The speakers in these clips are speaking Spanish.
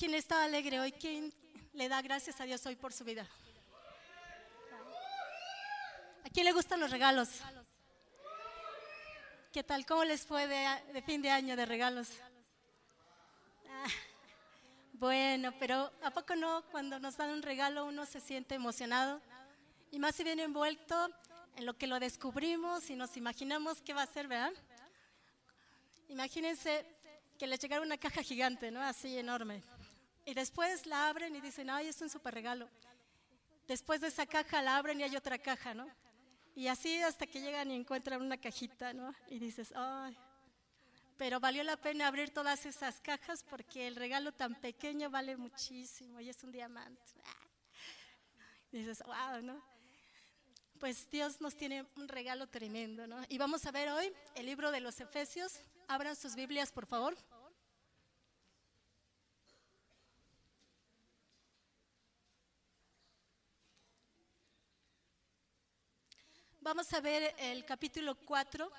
¿Quién está alegre hoy? ¿Quién le da gracias a Dios hoy por su vida? ¿A quién le gustan los regalos? ¿Qué tal? ¿Cómo les fue de fin de año de regalos? Ah, bueno, pero ¿a poco no? Cuando nos dan un regalo uno se siente emocionado. Y más si viene envuelto en lo que lo descubrimos y nos imaginamos qué va a ser, ¿verdad? Imagínense que les llegara una caja gigante, ¿no? Así enorme. Y después la abren y dicen, ay, es un súper regalo. Después de esa caja la abren y hay otra caja, ¿no? Y así hasta que llegan y encuentran una cajita, ¿no? Y dices, ay, pero valió la pena abrir todas esas cajas porque el regalo tan pequeño vale muchísimo y es un diamante. Y dices, wow, ¿no? Pues Dios nos tiene un regalo tremendo, ¿no? Y vamos a ver hoy el libro de los Efesios. Abran sus Biblias, por favor. Vamos a ver el capítulo 4,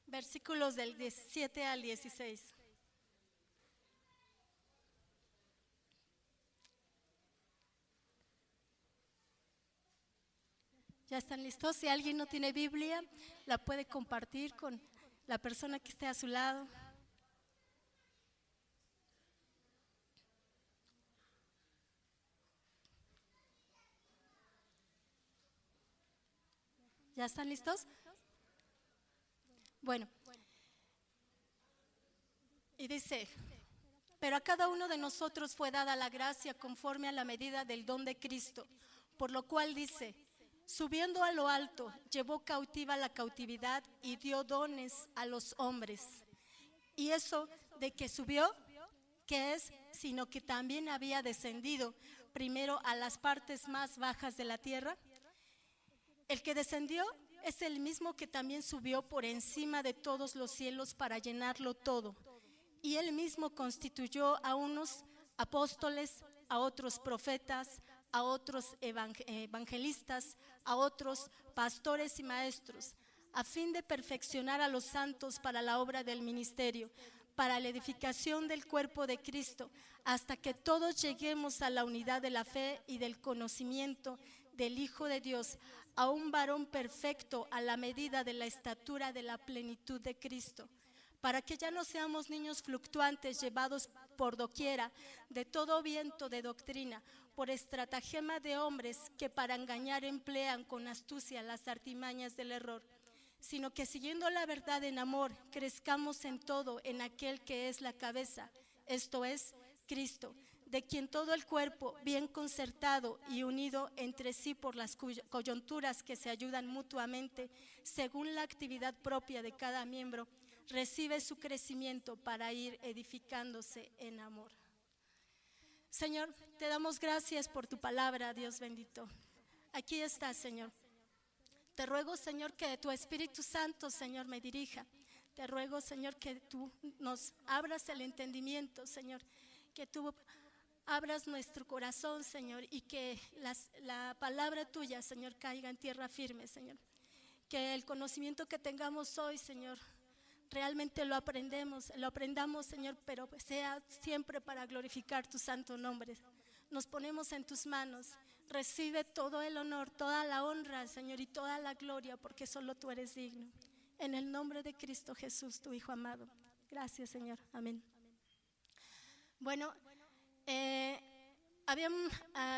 versículos del 17 al 16. ¿Ya están listos? Si alguien no tiene Biblia, la puede compartir con la persona que esté a su lado. ¿Ya están listos? Bueno, y dice, pero a cada uno de nosotros fue dada la gracia conforme a la medida del don de Cristo, por lo cual dice, subiendo a lo alto, llevó cautiva la cautividad y dio dones a los hombres. Y eso de que subió, ¿qué es? Sino que también había descendido primero a las partes más bajas de la tierra. El que descendió es el mismo que también subió por encima de todos los cielos para llenarlo todo. Y él mismo constituyó a unos apóstoles, a otros profetas, a otros evangelistas, a otros pastores y maestros, a fin de perfeccionar a los santos para la obra del ministerio, para la edificación del cuerpo de Cristo, hasta que todos lleguemos a la unidad de la fe y del conocimiento del Hijo de Dios, a un varón perfecto a la medida de la estatura de la plenitud de Cristo, para que ya no seamos niños fluctuantes llevados por doquiera de todo viento de doctrina, por estratagema de hombres que para engañar emplean con astucia las artimañas del error, sino que siguiendo la verdad en amor, crezcamos en todo en aquel que es la cabeza, esto es, Cristo, de quien todo el cuerpo, bien concertado y unido entre sí por las coyunturas que se ayudan mutuamente, según la actividad propia de cada miembro, recibe su crecimiento para ir edificándose en amor. Señor, te damos gracias por tu palabra, Dios bendito. Aquí está, Señor. Te ruego, Señor, que tu Espíritu Santo, Señor, me dirija. Te ruego, Señor, que tú nos abras el entendimiento, Señor, que tú abras nuestro corazón, Señor, y que la palabra tuya, Señor, caiga en tierra firme, Señor. Que el conocimiento que tengamos hoy, Señor, realmente lo aprendamos, Señor, pero sea siempre para glorificar tu santo nombre. Nos ponemos en tus manos. Recibe todo el honor, toda la honra, Señor, y toda la gloria, porque solo tú eres digno. En el nombre de Cristo Jesús, tu Hijo amado. Gracias, Señor. Amén. Bueno, habíamos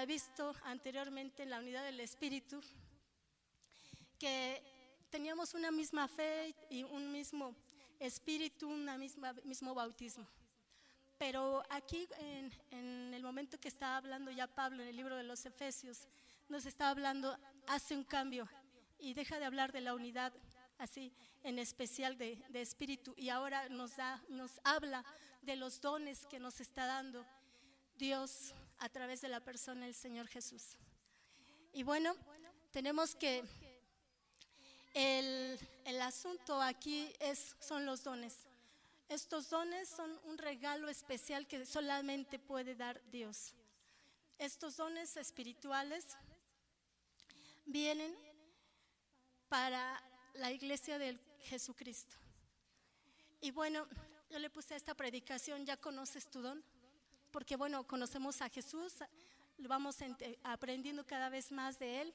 visto anteriormente en la unidad del Espíritu que teníamos una misma fe y un mismo espíritu, mismo bautismo. Pero aquí en el momento que estaba hablando ya Pablo en el libro de los Efesios, nos está hablando, hace un cambio y deja de hablar de la unidad así en especial de espíritu, y ahora nos habla de los dones que nos está dando Dios a través de la persona del Señor Jesús. Y bueno, tenemos que el asunto aquí son los dones. Estos dones son un regalo especial que solamente puede dar Dios. Estos dones espirituales vienen para la iglesia de Jesucristo. Y bueno, yo le puse a esta predicación, ¿ya conoces tu don? Porque bueno, conocemos a Jesús, lo vamos aprendiendo cada vez más de Él,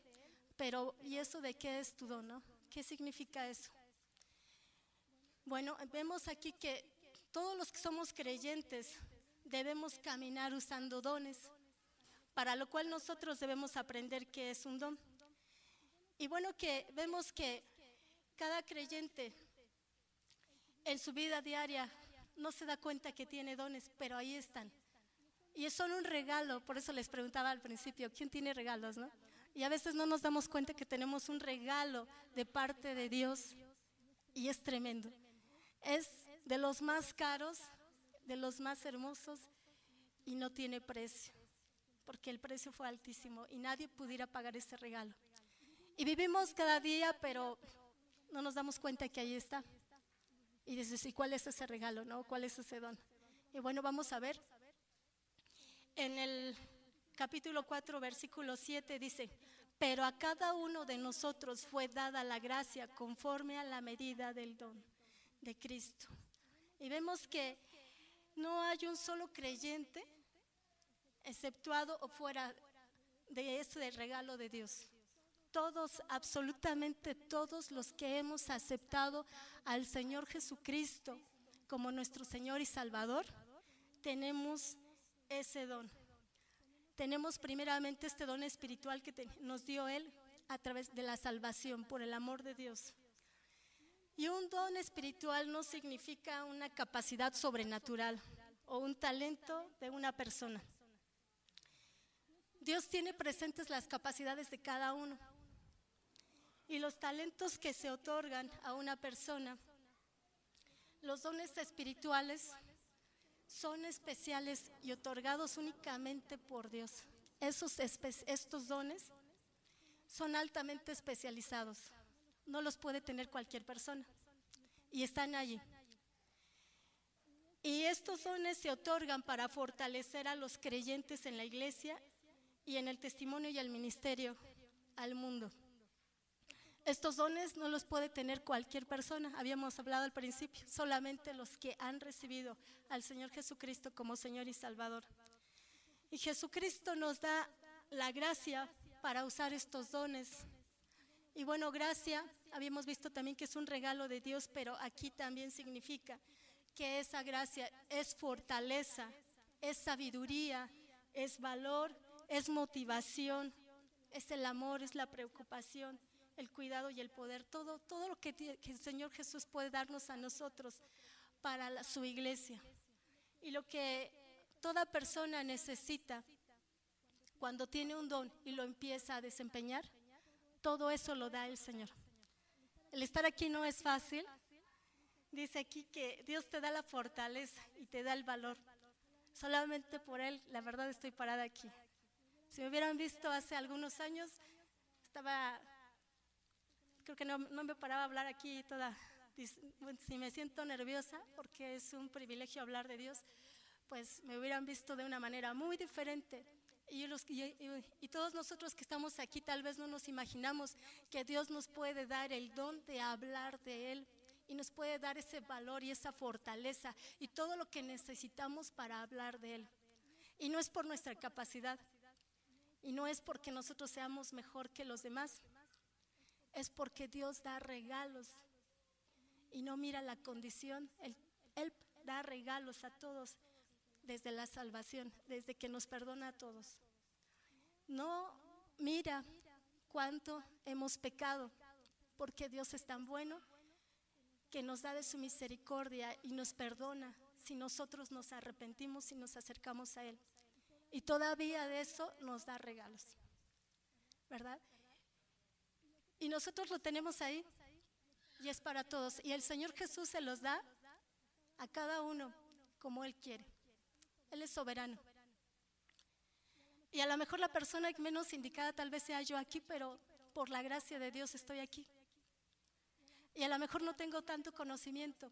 pero ¿y eso de qué es tu don, no? ¿Qué significa eso? Bueno, vemos aquí que todos los que somos creyentes debemos caminar usando dones, para lo cual nosotros debemos aprender qué es un don. Y bueno, que vemos que cada creyente en su vida diaria no se da cuenta que tiene dones, pero ahí están. Y son un regalo, por eso les preguntaba al principio, ¿quién tiene regalos, no? Y a veces no nos damos cuenta que tenemos un regalo de parte de Dios y es tremendo. Es de los más caros, de los más hermosos y no tiene precio, porque el precio fue altísimo y nadie pudiera pagar ese regalo. Y vivimos cada día, pero no nos damos cuenta que ahí está. Y dices, ¿y cuál es ese regalo, no? ¿Cuál es ese don? Y bueno, vamos a ver. En el capítulo 4, versículo 7 dice, pero a cada uno de nosotros fue dada la gracia conforme a la medida del don de Cristo. Y vemos que no hay un solo creyente exceptuado o fuera de ese regalo de Dios. Todos, absolutamente todos los que hemos aceptado al Señor Jesucristo como nuestro Señor y Salvador, tenemos ese don. Tenemos primeramente este don espiritual que nos dio Él a través de la salvación, por el amor de Dios. Y un don espiritual no significa una capacidad sobrenatural o un talento de una persona. Dios tiene presentes las capacidades de cada uno. Y los talentos que se otorgan a una persona, los dones espirituales, son especiales y otorgados únicamente por Dios. Estos dones son altamente especializados. No los puede tener cualquier persona. Y están allí. Y estos dones se otorgan para fortalecer a los creyentes en la iglesia y en el testimonio y el ministerio al mundo. Estos dones no los puede tener cualquier persona, habíamos hablado al principio, solamente los que han recibido al Señor Jesucristo como Señor y Salvador. Y Jesucristo nos da la gracia para usar estos dones. Y bueno, gracia, habíamos visto también que es un regalo de Dios, pero aquí también significa que esa gracia es fortaleza, es sabiduría, es valor, es motivación, es el amor, es la preocupación, el cuidado y el poder, todo lo que el Señor Jesús puede darnos a nosotros para su iglesia. Y lo que toda persona necesita cuando tiene un don y lo empieza a desempeñar, todo eso lo da el Señor. El estar aquí no es fácil. Dice aquí que Dios te da la fortaleza y te da el valor. Solamente por Él, la verdad, estoy parada aquí. Si me hubieran visto hace algunos años, creo que no me paraba a hablar aquí toda. Si me siento nerviosa, porque es un privilegio hablar de Dios, pues me hubieran visto de una manera muy diferente. Y todos nosotros que estamos aquí tal vez no nos imaginamos que Dios nos puede dar el don de hablar de Él y nos puede dar ese valor y esa fortaleza y todo lo que necesitamos para hablar de Él. Y no es por nuestra capacidad y no es porque nosotros seamos mejor que los demás, es porque Dios da regalos y no mira la condición. Él da regalos a todos desde la salvación, desde que nos perdona a todos. No mira cuánto hemos pecado, porque Dios es tan bueno que nos da de su misericordia y nos perdona si nosotros nos arrepentimos y nos acercamos a Él. Y todavía de eso nos da regalos, ¿verdad? Y nosotros lo tenemos ahí y es para todos. Y el Señor Jesús se los da a cada uno como Él quiere. Él es soberano. Y a lo mejor la persona menos indicada tal vez sea yo aquí, pero por la gracia de Dios estoy aquí. Y a lo mejor no tengo tanto conocimiento,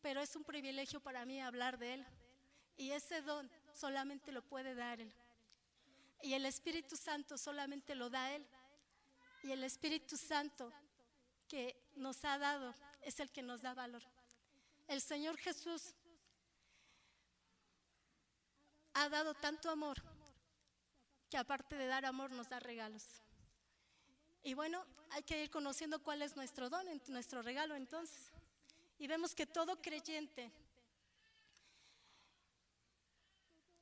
pero es un privilegio para mí hablar de Él. Y ese don solamente lo puede dar Él. Y el Espíritu Santo solamente lo da Él. Y el Espíritu Santo que nos ha dado es el que nos da valor. El Señor Jesús ha dado tanto amor que aparte de dar amor nos da regalos. Y bueno, hay que ir conociendo cuál es nuestro don, nuestro regalo entonces. Y vemos que todo creyente,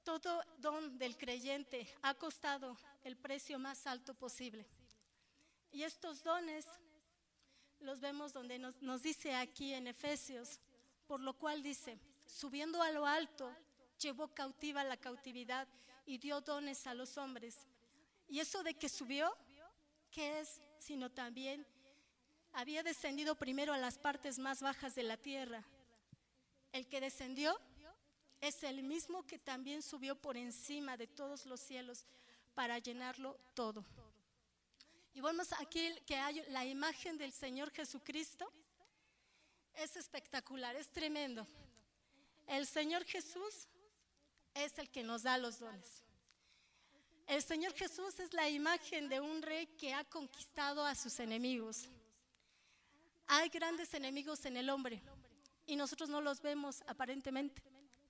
todo don del creyente ha costado el precio más alto posible. Y estos dones los vemos donde nos dice aquí en Efesios, por lo cual dice, subiendo a lo alto, llevó cautiva la cautividad y dio dones a los hombres. Y eso de que subió, ¿qué es? Sino también había descendido primero a las partes más bajas de la tierra. El que descendió es el mismo que también subió por encima de todos los cielos para llenarlo todo. Y vemos aquí que hay la imagen del Señor Jesucristo. Es espectacular, es tremendo. El Señor Jesús es el que nos da los dones. El Señor Jesús es la imagen de un rey que ha conquistado a sus enemigos. Hay grandes enemigos en el hombre y nosotros no los vemos aparentemente,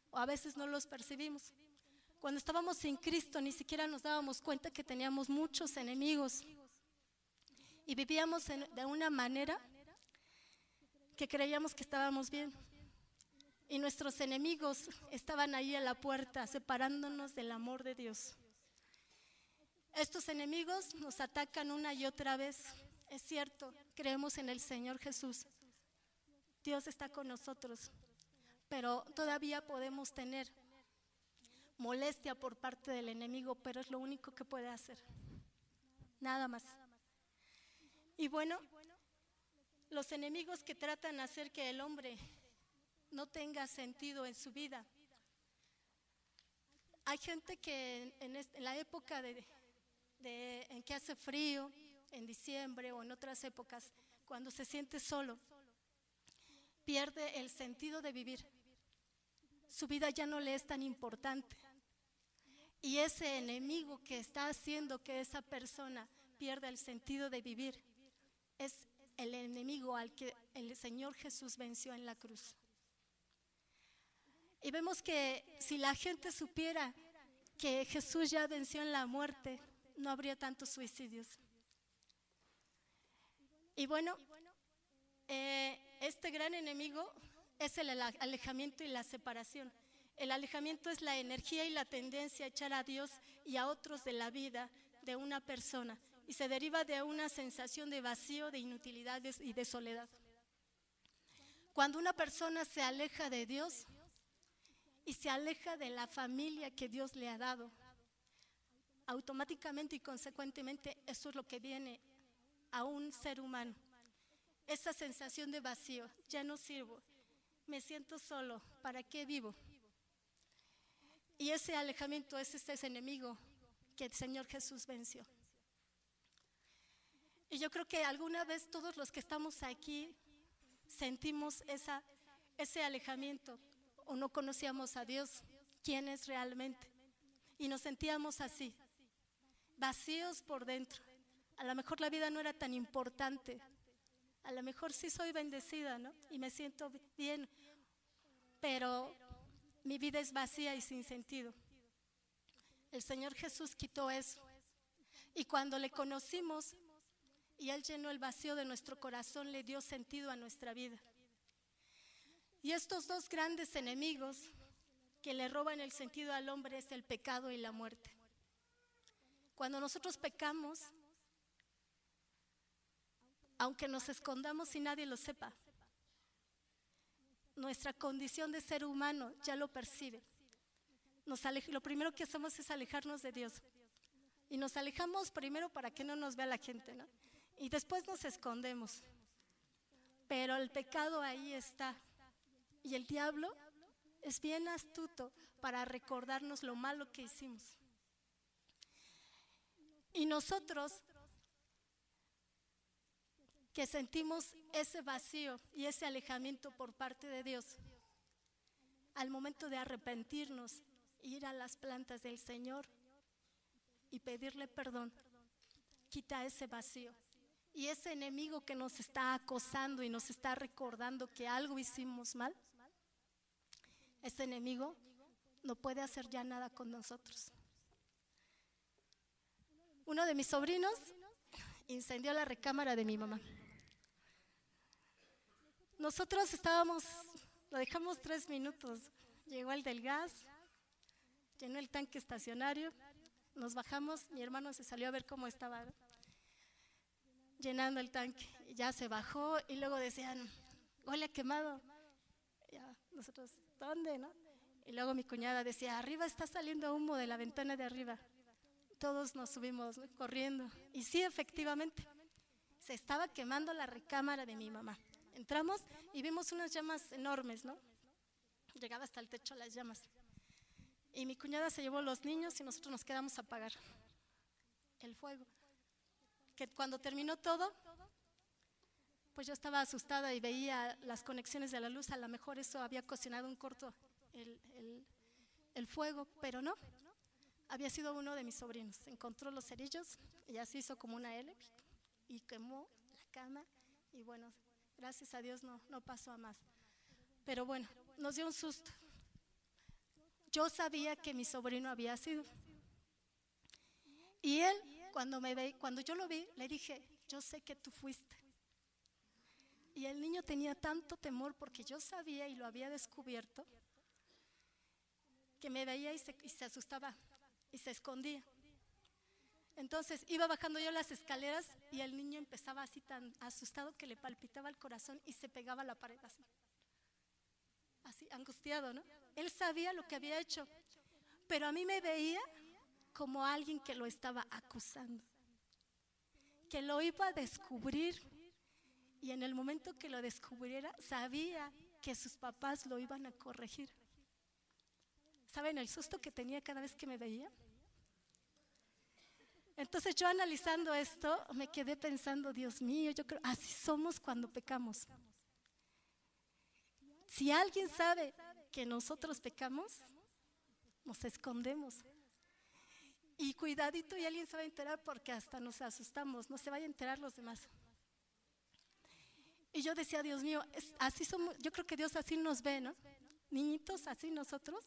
o a veces no los percibimos. Cuando estábamos sin Cristo ni siquiera nos dábamos cuenta que teníamos muchos enemigos y vivíamos de una manera que creíamos que estábamos bien. Y nuestros enemigos estaban ahí a la puerta, separándonos del amor de Dios. Estos enemigos nos atacan una y otra vez. Es cierto, creemos en el Señor Jesús. Dios está con nosotros, pero todavía podemos tener molestia por parte del enemigo, pero es lo único que puede hacer. Nada más. Y bueno, los enemigos que tratan de hacer que el hombre no tenga sentido en su vida. Hay gente que en la época en que hace frío, en diciembre o en otras épocas, cuando se siente solo, pierde el sentido de vivir. Su vida ya no le es tan importante. Y ese enemigo que está haciendo que esa persona pierda el sentido de vivir es el enemigo al que el Señor Jesús venció en la cruz. Y vemos que si la gente supiera que Jesús ya venció en la muerte, no habría tantos suicidios. Y bueno, este gran enemigo es el alejamiento y la separación. El alejamiento es la energía y la tendencia a echar a Dios y a otros de la vida de una persona y se deriva de una sensación de vacío, de inutilidad y de soledad. Cuando una persona se aleja de Dios y se aleja de la familia que Dios le ha dado, automáticamente y consecuentemente eso es lo que viene a un ser humano. Esa sensación de vacío, ya no sirvo, me siento solo, ¿para qué vivo? Y ese alejamiento es ese enemigo que el Señor Jesús venció. Y yo creo que alguna vez todos los que estamos aquí sentimos ese alejamiento o no conocíamos a Dios, quién es realmente. Y nos sentíamos así, vacíos por dentro. A lo mejor la vida no era tan importante. A lo mejor sí soy bendecida, ¿no? Y me siento bien, pero mi vida es vacía y sin sentido. El Señor Jesús quitó eso. Y cuando le conocimos y Él llenó el vacío de nuestro corazón, le dio sentido a nuestra vida. Y estos dos grandes enemigos que le roban el sentido al hombre es el pecado y la muerte. Cuando nosotros pecamos, aunque nos escondamos y nadie lo sepa, nuestra condición de ser humano ya lo percibe. Lo primero que hacemos es alejarnos de Dios. Y nos alejamos primero para que no nos vea la gente, ¿no? Y después nos escondemos. Pero el pecado ahí está. Y el diablo es bien astuto para recordarnos lo malo que hicimos. Y nosotros que sentimos ese vacío y ese alejamiento por parte de Dios, al momento de arrepentirnos, ir a las plantas del Señor y pedirle perdón, quita ese vacío. Y ese enemigo que nos está acosando y nos está recordando que algo hicimos mal, Este enemigo no puede hacer ya nada con nosotros. Uno de mis sobrinos incendió la recámara de mi mamá. Nosotros lo dejamos 3 minutos. Llegó el del gas, llenó el tanque estacionario, nos bajamos, mi hermano se salió a ver cómo estaba llenando el tanque. Ya se bajó y luego decían, huele a quemado. Ya, nosotros, ¿dónde, no? Y luego mi cuñada decía, arriba está saliendo humo de la ventana de arriba. Todos nos subimos, ¿no?, corriendo. Y sí, efectivamente, se estaba quemando la recámara de mi mamá. Entramos y vimos unas llamas enormes, ¿no? Llegaba hasta el techo las llamas. Y mi cuñada se llevó los niños y nosotros nos quedamos a apagar el fuego. Que cuando terminó todo, pues yo estaba asustada y veía las conexiones de la luz. A lo mejor eso había cocinado un corto el fuego, pero no. Había sido uno de mis sobrinos. Encontró los cerillos y así hizo como una L y quemó la cama. Y bueno, gracias a Dios no pasó a más. Pero bueno, nos dio un susto. Yo sabía que mi sobrino había sido. Y él, cuando yo lo vi, le dije, yo sé que tú fuiste. Y el niño tenía tanto temor porque yo sabía y lo había descubierto, que me veía y se asustaba y se escondía. Entonces iba bajando yo las escaleras y el niño empezaba así tan asustado que le palpitaba el corazón y se pegaba a la pared así angustiado, ¿no? Él sabía lo que había hecho, pero a mí me veía como alguien que lo estaba acusando, que lo iba a descubrir, y en el momento que lo descubriera sabía que sus papás lo iban a corregir. ¿Saben el susto que tenía cada vez que me veía? Entonces yo, analizando esto, me quedé pensando, Dios mío, yo creo, así somos cuando pecamos. Si alguien sabe que nosotros pecamos, nos escondemos. Y cuidadito, y alguien se va a enterar porque hasta nos asustamos, no se vayan a enterar los demás. Y yo decía, Dios mío, así somos. Yo creo que Dios así nos ve, ¿no? Niñitos así nosotros,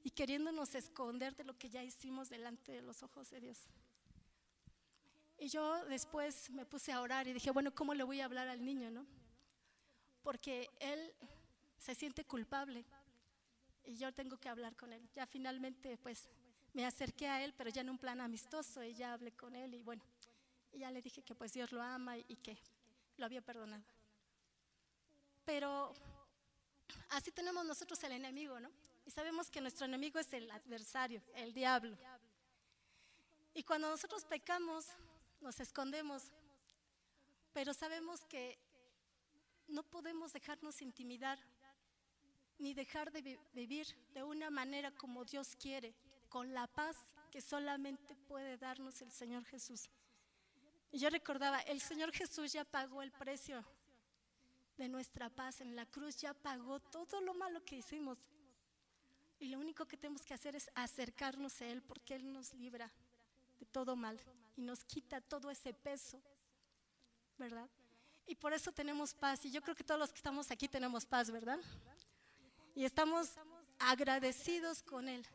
y queriéndonos esconder de lo que ya hicimos delante de los ojos de Dios. Y yo después me puse a orar y dije, bueno, ¿cómo le voy a hablar al niño, no? Porque él se siente culpable y yo tengo que hablar con él. Ya finalmente pues me acerqué a él, pero ya en un plan amistoso, y ya hablé con él y bueno, y ya le dije que pues Dios lo ama y que lo había perdonado. Pero así tenemos nosotros el enemigo, ¿no? Y sabemos que nuestro enemigo es el adversario, el diablo. Y cuando nosotros pecamos, nos escondemos, pero sabemos que no podemos dejarnos intimidar, ni dejar de vivir de una manera como Dios quiere, con la paz que solamente puede darnos el Señor Jesús. Y yo recordaba, el Señor Jesús ya pagó el precio de nuestra paz en la cruz, ya pagó todo lo malo que hicimos. Y lo único que tenemos que hacer es acercarnos a Él, porque Él nos libra de todo mal y nos quita todo ese peso, ¿verdad? Y por eso tenemos paz, y yo creo que todos los que estamos aquí tenemos paz, ¿verdad? Y estamos agradecidos con Él.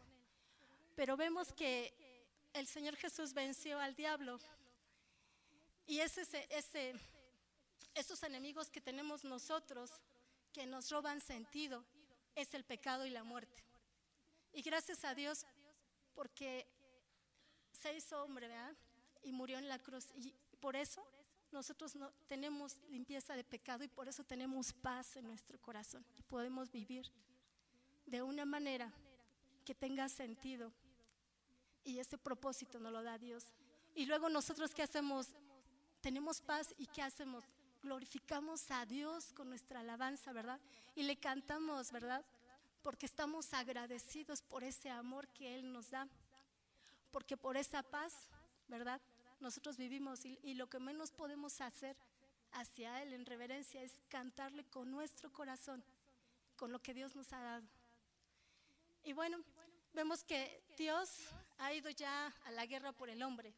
Pero vemos que el Señor Jesús venció al diablo, y esos enemigos que tenemos nosotros, que nos roban sentido, es el pecado y la muerte. Y gracias a Dios, porque se hizo hombre, ¿verdad? Y murió en la cruz, y por eso nosotros no tenemos limpieza de pecado, y por eso tenemos paz en nuestro corazón y podemos vivir de una manera que tenga sentido, y ese propósito nos lo da Dios. Y luego nosotros, ¿qué hacemos? Tenemos paz, y ¿qué hacemos? Glorificamos a Dios con nuestra alabanza, ¿verdad? Y le cantamos, ¿verdad? Porque estamos agradecidos por ese amor que Él nos da, porque por esa paz, ¿verdad?, nosotros vivimos, y lo que menos podemos hacer hacia Él en reverencia es cantarle con nuestro corazón, con lo que Dios nos ha dado. Y bueno, vemos que Dios ha ido ya a la guerra por el hombre.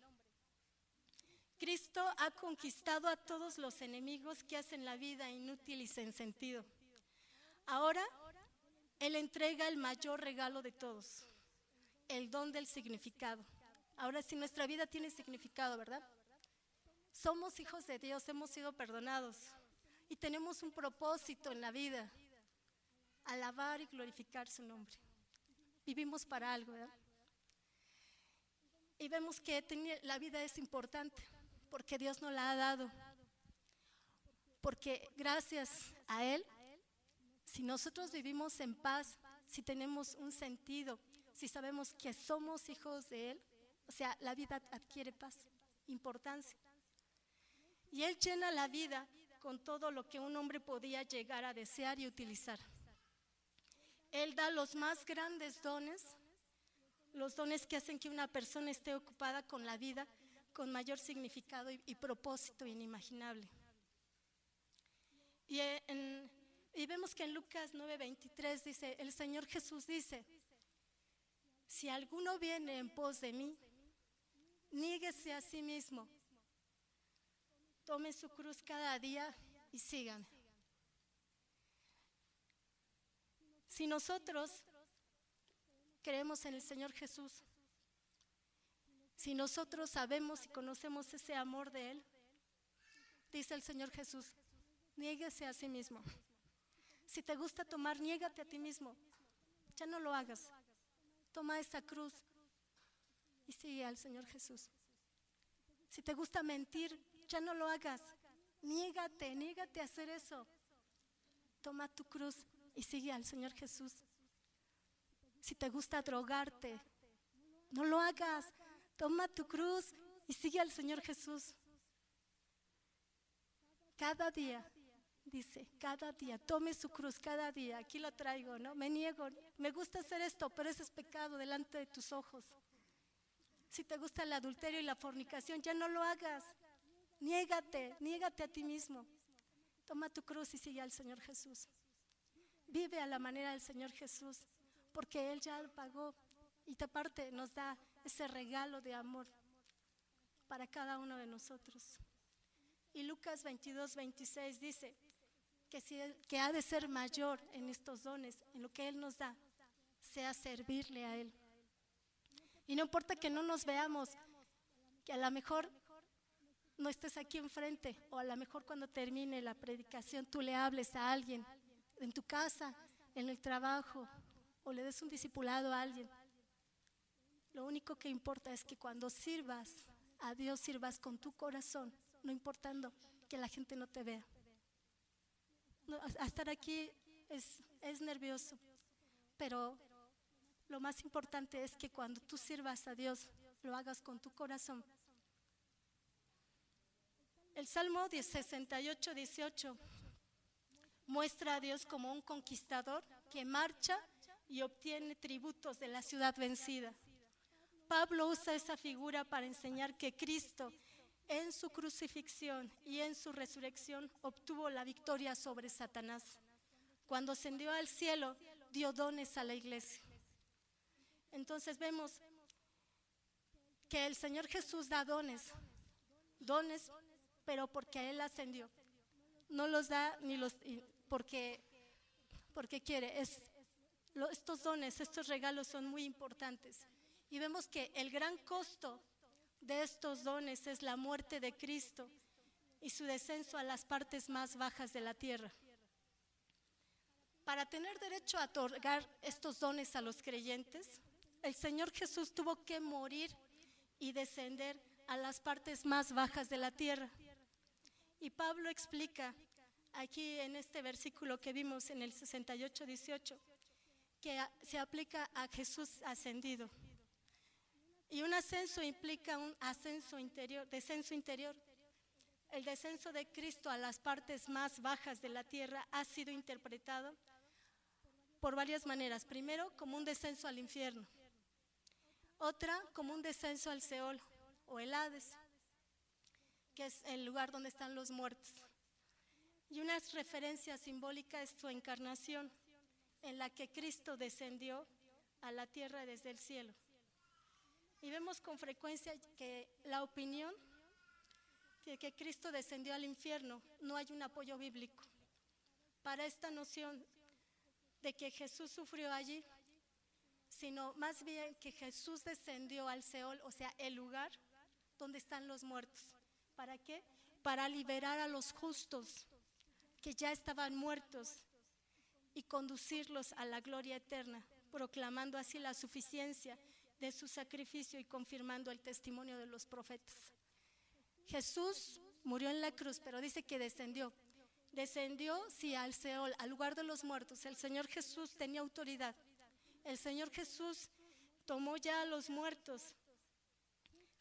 Cristo ha conquistado a todos los enemigos que hacen la vida inútil y sin sentido. Ahora Él entrega el mayor regalo de todos, el don del significado. Ahora sí, nuestra vida tiene significado, ¿verdad? Somos hijos de Dios, hemos sido perdonados y tenemos un propósito en la vida: alabar y glorificar su nombre. Vivimos para algo, ¿verdad? Y vemos que la vida es importante porque Dios nos la ha dado, porque gracias a Él, si nosotros vivimos en paz, si tenemos un sentido, si sabemos que somos hijos de Él, o sea, la vida adquiere paz, importancia. Y Él llena la vida con todo lo que un hombre podía llegar a desear y utilizar. Él da los más grandes dones, los dones que hacen que una persona esté ocupada con la vida con mayor significado y propósito inimaginable. Y vemos que en Lucas 9:23 dice, el Señor Jesús dice: si alguno viene en pos de mí, niéguese a sí mismo, tome su cruz cada día y sígame. Si nosotros creemos en el Señor Jesús, si nosotros sabemos y conocemos ese amor de Él, dice el Señor Jesús, niéguese a sí mismo. Si te gusta tomar, niégate a ti mismo, ya no lo hagas. Toma esa cruz y sigue al Señor Jesús. Si te gusta mentir, ya no lo hagas. Niégate a hacer eso. Toma tu cruz y sigue al Señor Jesús. Si te gusta drogarte, no lo hagas. Toma tu cruz y sigue al Señor Jesús. Cada día, dice, cada día, tome su cruz cada día. Aquí lo traigo, ¿no? Me niego, me gusta hacer esto, pero ese es pecado delante de tus ojos. Si te gusta el adulterio y la fornicación, ya no lo hagas. Niégate a ti mismo. Toma tu cruz y sigue al Señor Jesús. Vive a la manera del Señor Jesús, porque Él ya lo pagó y aparte nos da ese regalo de amor para cada uno de nosotros. Y Lucas 22:26 dice que ha de ser mayor en estos dones, en lo que Él nos da, sea servirle a Él. Y no importa que no nos veamos, que a lo mejor no estés aquí enfrente, o a lo mejor cuando termine la predicación tú le hables a alguien en tu casa, en el trabajo, o le des un discipulado a alguien. Lo único que importa es que cuando sirvas a Dios, sirvas con tu corazón, no importando que la gente no te vea. No, estar aquí es nervioso, pero lo más importante es que cuando tú sirvas a Dios, lo hagas con tu corazón. El Salmo 68:18 muestra a Dios como un conquistador que marcha y obtiene tributos de la ciudad vencida. Pablo usa esa figura para enseñar que Cristo, en su crucifixión y en su resurrección, obtuvo la victoria sobre Satanás. Cuando ascendió al cielo, dio dones a la iglesia. Entonces vemos que el Señor Jesús da dones, pero porque Él ascendió. No los da ni porque quiere. Estos dones, estos regalos son muy importantes. Y vemos que el gran costo de estos dones es la muerte de Cristo y su descenso a las partes más bajas de la tierra. Para tener derecho a otorgar estos dones a los creyentes, el Señor Jesús tuvo que morir y descender a las partes más bajas de la tierra. Y Pablo explica aquí en este versículo que vimos en el 68:18 que se aplica a Jesús ascendido. Y un ascenso implica un descenso interior. El descenso de Cristo a las partes más bajas de la tierra ha sido interpretado por varias maneras. Primero, como un descenso al infierno. Otra, como un descenso al Seol o el Hades, que es el lugar donde están los muertos. Y una referencia simbólica es su encarnación, en la que Cristo descendió a la tierra desde el cielo. Y vemos con frecuencia que la opinión de que Cristo descendió al infierno no hay un apoyo bíblico. Para esta noción de que Jesús sufrió allí, sino más bien que Jesús descendió al Seol, o sea, el lugar donde están los muertos. ¿Para qué? Para liberar a los justos que ya estaban muertos y conducirlos a la gloria eterna, proclamando así la suficiencia de su sacrificio y confirmando el testimonio de los profetas. Jesús murió en la cruz, pero dice que descendió. Descendió, sí, al Seol, al lugar de los muertos. El Señor Jesús tenía autoridad. El Señor Jesús tomó ya a los muertos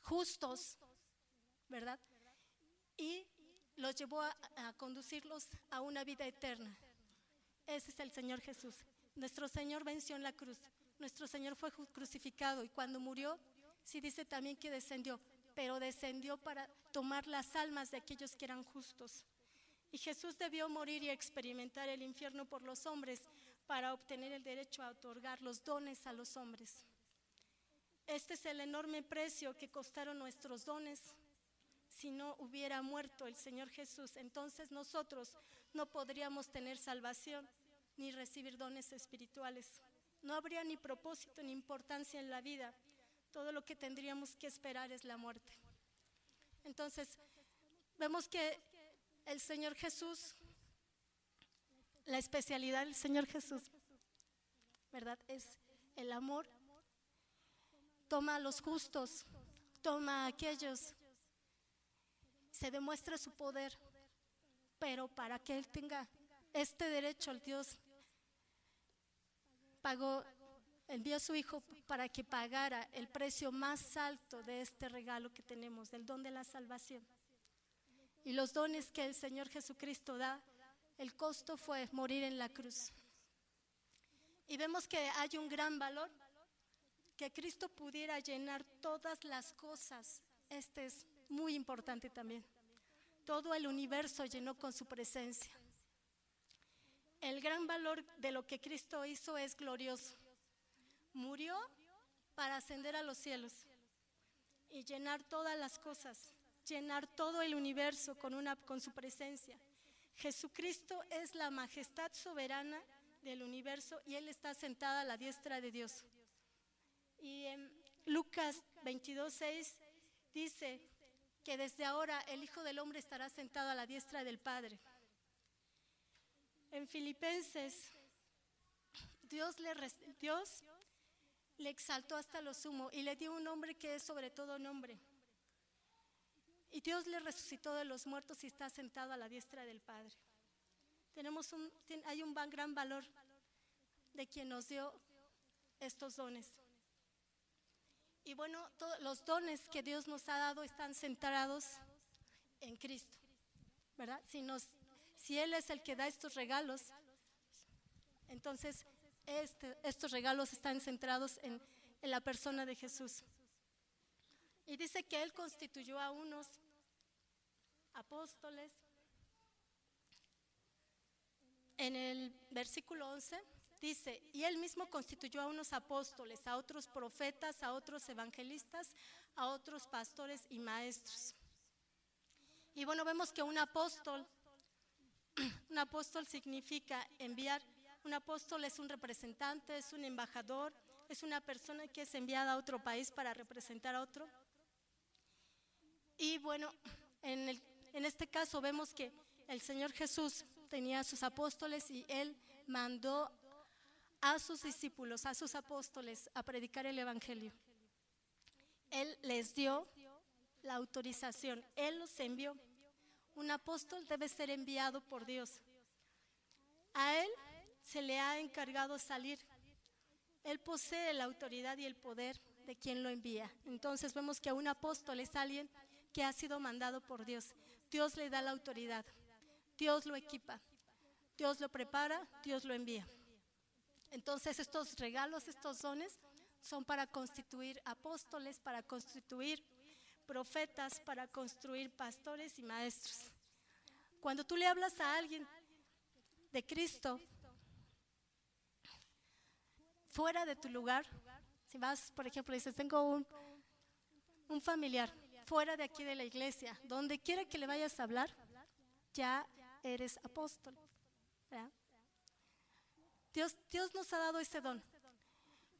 justos, ¿verdad? Y los llevó a conducirlos a una vida eterna. Ese es el Señor Jesús. Nuestro Señor venció en la cruz. Nuestro Señor fue crucificado y cuando murió, sí dice también que descendió, pero descendió para tomar las almas de aquellos que eran justos. Y Jesús debió morir y experimentar el infierno por los hombres para obtener el derecho a otorgar los dones a los hombres. Este es el enorme precio que costaron nuestros dones. Si no hubiera muerto el Señor Jesús, entonces nosotros no podríamos tener salvación ni recibir dones espirituales. No habría ni propósito ni importancia en la vida. Todo lo que tendríamos que esperar es la muerte. Entonces, vemos que el Señor Jesús, la especialidad del Señor Jesús, ¿verdad? Es el amor. Toma a los justos, toma a aquellos, se demuestra su poder, pero para que Él tenga este derecho, el Dios envió a su Hijo para que pagara el precio más alto de este regalo que tenemos, del don de la salvación. Y los dones que el Señor Jesucristo da, el costo fue morir en la cruz. Y vemos que hay un gran valor, que Cristo pudiera llenar todas las cosas. Este es muy importante también. Todo el universo llenó con su presencia. El gran valor de lo que Cristo hizo es glorioso. Murió para ascender a los cielos y llenar todas las cosas, llenar todo el universo con su presencia. Jesucristo es la majestad soberana del universo y Él está sentado a la diestra de Dios. Y en Lucas 22:6 dice que desde ahora el Hijo del Hombre estará sentado a la diestra del Padre. En Filipenses, Dios le exaltó hasta lo sumo y le dio un nombre que es sobre todo nombre. Y Dios le resucitó de los muertos y está sentado a la diestra del Padre. Hay un gran valor de quien nos dio estos dones. Y bueno, todos los dones que Dios nos ha dado están centrados en Cristo, ¿verdad? Si Él es el que da estos regalos, entonces estos regalos están centrados en la persona de Jesús. Y dice que Él constituyó a unos apóstoles. En el versículo 11 dice, y Él mismo constituyó a unos apóstoles, a otros profetas, a otros evangelistas, a otros pastores y maestros. Y bueno, vemos que un apóstol significa enviar. Un apóstol es un representante, es un embajador, es una persona que es enviada a otro país para representar a otro. Y bueno, en este caso vemos que el Señor Jesús tenía a sus apóstoles y Él mandó a sus discípulos, a sus apóstoles, a predicar el evangelio. Él les dio la autorización, Él los envió. Un apóstol debe ser enviado por Dios. A Él se le ha encargado salir. Él posee la autoridad y el poder de quien lo envía. Entonces vemos que un apóstol es alguien que ha sido mandado por Dios. Dios le da la autoridad, Dios lo equipa, Dios lo prepara, Dios lo envía. Entonces estos regalos, estos dones son para constituir apóstoles, para constituir profetas, para construir pastores y maestros. Cuando tú le hablas a alguien de Cristo fuera de tu lugar, si vas, por ejemplo, dices, tengo un familiar fuera de aquí de la iglesia, donde quiera que le vayas a hablar, ya eres apóstol, ¿verdad? Dios nos ha dado ese don.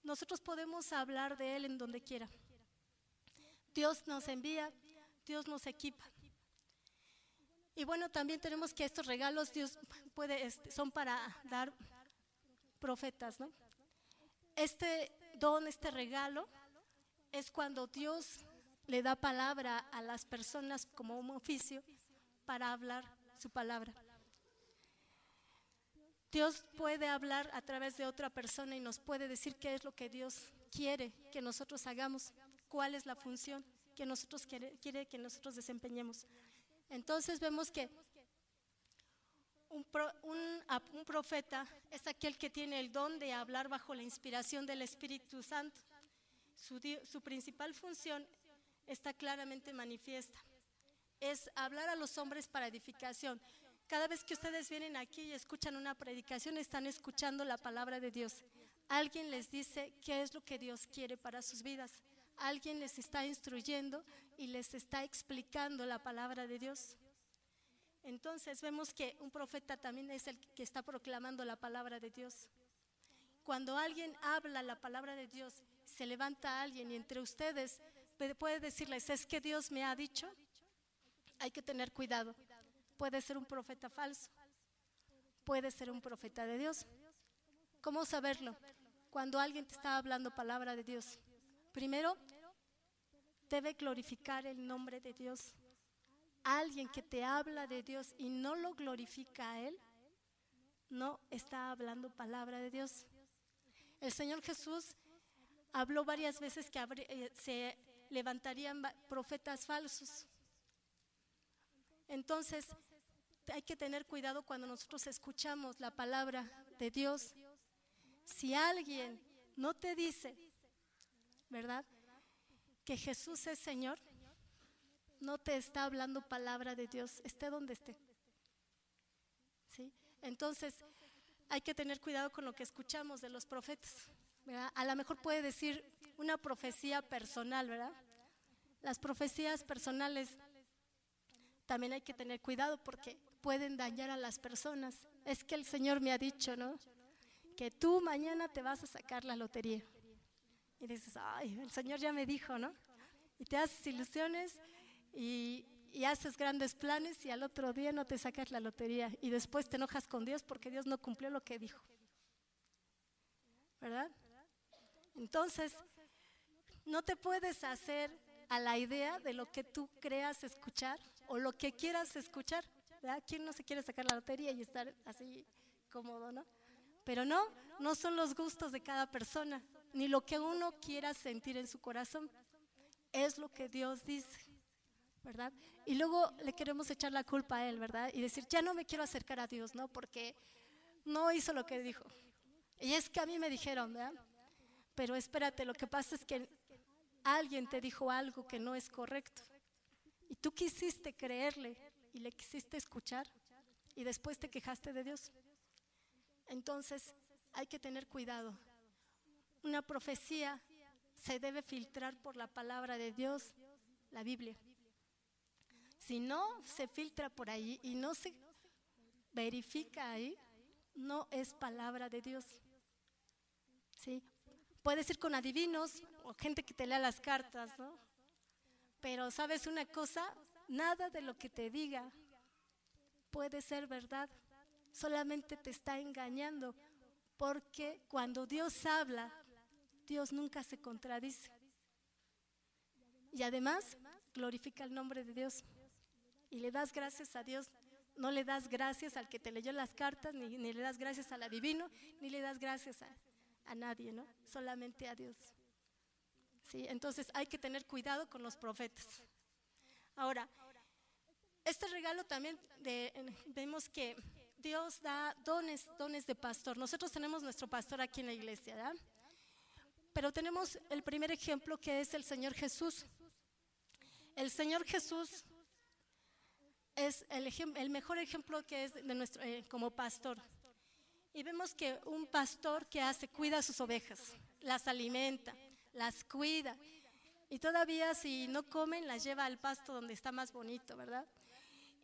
Nosotros podemos hablar de Él en donde quiera. Dios nos envía, Dios nos equipa. Y bueno, también tenemos que estos regalos Dios son para dar profetas, ¿no? Este don, este regalo, es cuando Dios le da palabra a las personas como un oficio para hablar su palabra. Dios puede hablar a través de otra persona y nos puede decir qué es lo que Dios quiere que nosotros hagamos, cuál es la función que nosotros quiere que nosotros desempeñemos. Entonces vemos que un profeta es aquel que tiene el don de hablar bajo la inspiración del Espíritu Santo. Su principal función está claramente manifiesta. Es hablar a los hombres para edificación. Cada vez que ustedes vienen aquí y escuchan una predicación, están escuchando la palabra de Dios. Alguien les dice qué es lo que Dios quiere para sus vidas. Alguien les está instruyendo y les está explicando la palabra de Dios. Entonces vemos que un profeta también es el que está proclamando la palabra de Dios. Cuando alguien habla la palabra de Dios, se levanta alguien y entre ustedes puede decirles, es que Dios me ha dicho, hay que tener cuidado. Puede ser un profeta falso, puede ser un profeta de Dios. ¿Cómo saberlo? Cuando alguien te está hablando palabra de Dios, primero debe glorificar el nombre de Dios. Alguien que te habla de Dios y no lo glorifica a Él, no está hablando palabra de Dios. El Señor Jesús habló varias veces que se levantarían profetas falsos. Entonces, hay que tener cuidado cuando nosotros escuchamos la palabra de Dios. Si alguien no te dice, ¿verdad?, que Jesús es Señor, no te está hablando palabra de Dios, esté donde esté. ¿Sí? Entonces, hay que tener cuidado con lo que escuchamos de los profetas, ¿verdad? A lo mejor puede decir una profecía personal, ¿verdad? Las profecías personales también hay que tener cuidado porque pueden dañar a las personas. Es que el Señor me ha dicho, ¿no?, que tú mañana te vas a sacar la lotería. Y dices, ay, el Señor ya me dijo, ¿no? Y te haces ilusiones y haces grandes planes y al otro día no te sacas la lotería. Y después te enojas con Dios porque Dios no cumplió lo que dijo, ¿verdad? Entonces, no te puedes hacer a la idea de lo que tú creas escuchar o lo que quieras escuchar, ¿verdad? ¿Quién no se quiere sacar la lotería y estar así cómodo, no? Pero no son los gustos de cada persona, ni lo que uno quiera sentir en su corazón. Es lo que Dios dice, ¿verdad? Y luego le queremos echar la culpa a Él, ¿verdad? Y decir, ya no me quiero acercar a Dios, ¿no? Porque no hizo lo que dijo. Y es que a mí me dijeron, ¿verdad? Pero espérate, lo que pasa es que alguien te dijo algo que no es correcto. Y tú quisiste creerle y le quisiste escuchar y después te quejaste de Dios. Entonces, hay que tener cuidado. Una profecía se debe filtrar por la palabra de Dios, la Biblia. Si no se filtra por ahí y no se verifica ahí, no es palabra de Dios. ¿Sí? Puedes ir con adivinos o gente que te lea las cartas, ¿no? Pero ¿sabes una cosa? Nada de lo que te diga puede ser verdad. Solamente te está engañando, porque cuando Dios habla, Dios nunca se contradice. Y además, glorifica el nombre de Dios. Y le das gracias a Dios. No le das gracias al que te leyó las cartas, ni le das gracias al adivino, ni le das gracias a nadie, ¿no? Solamente a Dios. ¿Sí? Entonces hay que tener cuidado con los profetas. Ahora, este regalo también vemos que Dios da dones de pastor. Nosotros tenemos nuestro pastor aquí en la iglesia, ¿verdad? Pero tenemos el primer ejemplo, que es el Señor Jesús. El Señor Jesús es el mejor ejemplo que es de nuestro como pastor. Y vemos que un pastor que hace, cuida a sus ovejas, las alimenta, las cuida. Y todavía si no comen, las lleva al pasto donde está más bonito, ¿verdad?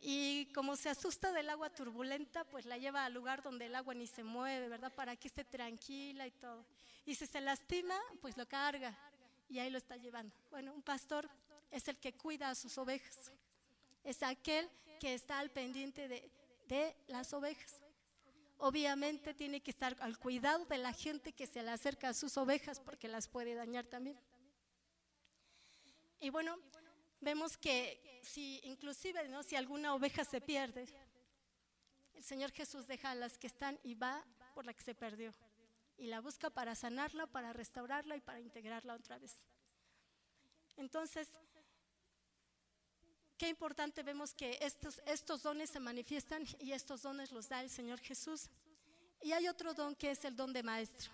Y como se asusta del agua turbulenta, pues la lleva al lugar donde el agua ni se mueve, ¿verdad? Para que esté tranquila y todo. Y si se lastima, pues lo carga y ahí lo está llevando. Bueno, un pastor es el que cuida a sus ovejas. Es aquel que está al pendiente de las ovejas. Obviamente tiene que estar al cuidado de la gente que se le acerca a sus ovejas porque las puede dañar también. Y bueno, vemos que si inclusive, ¿no?, si alguna oveja se pierde, el Señor Jesús deja a las que están y va por la que se perdió. Y la busca para sanarla, para restaurarla y para integrarla otra vez. Entonces, qué importante vemos que estos dones se manifiestan y estos dones los da el Señor Jesús. Y hay otro don que es el don de maestro.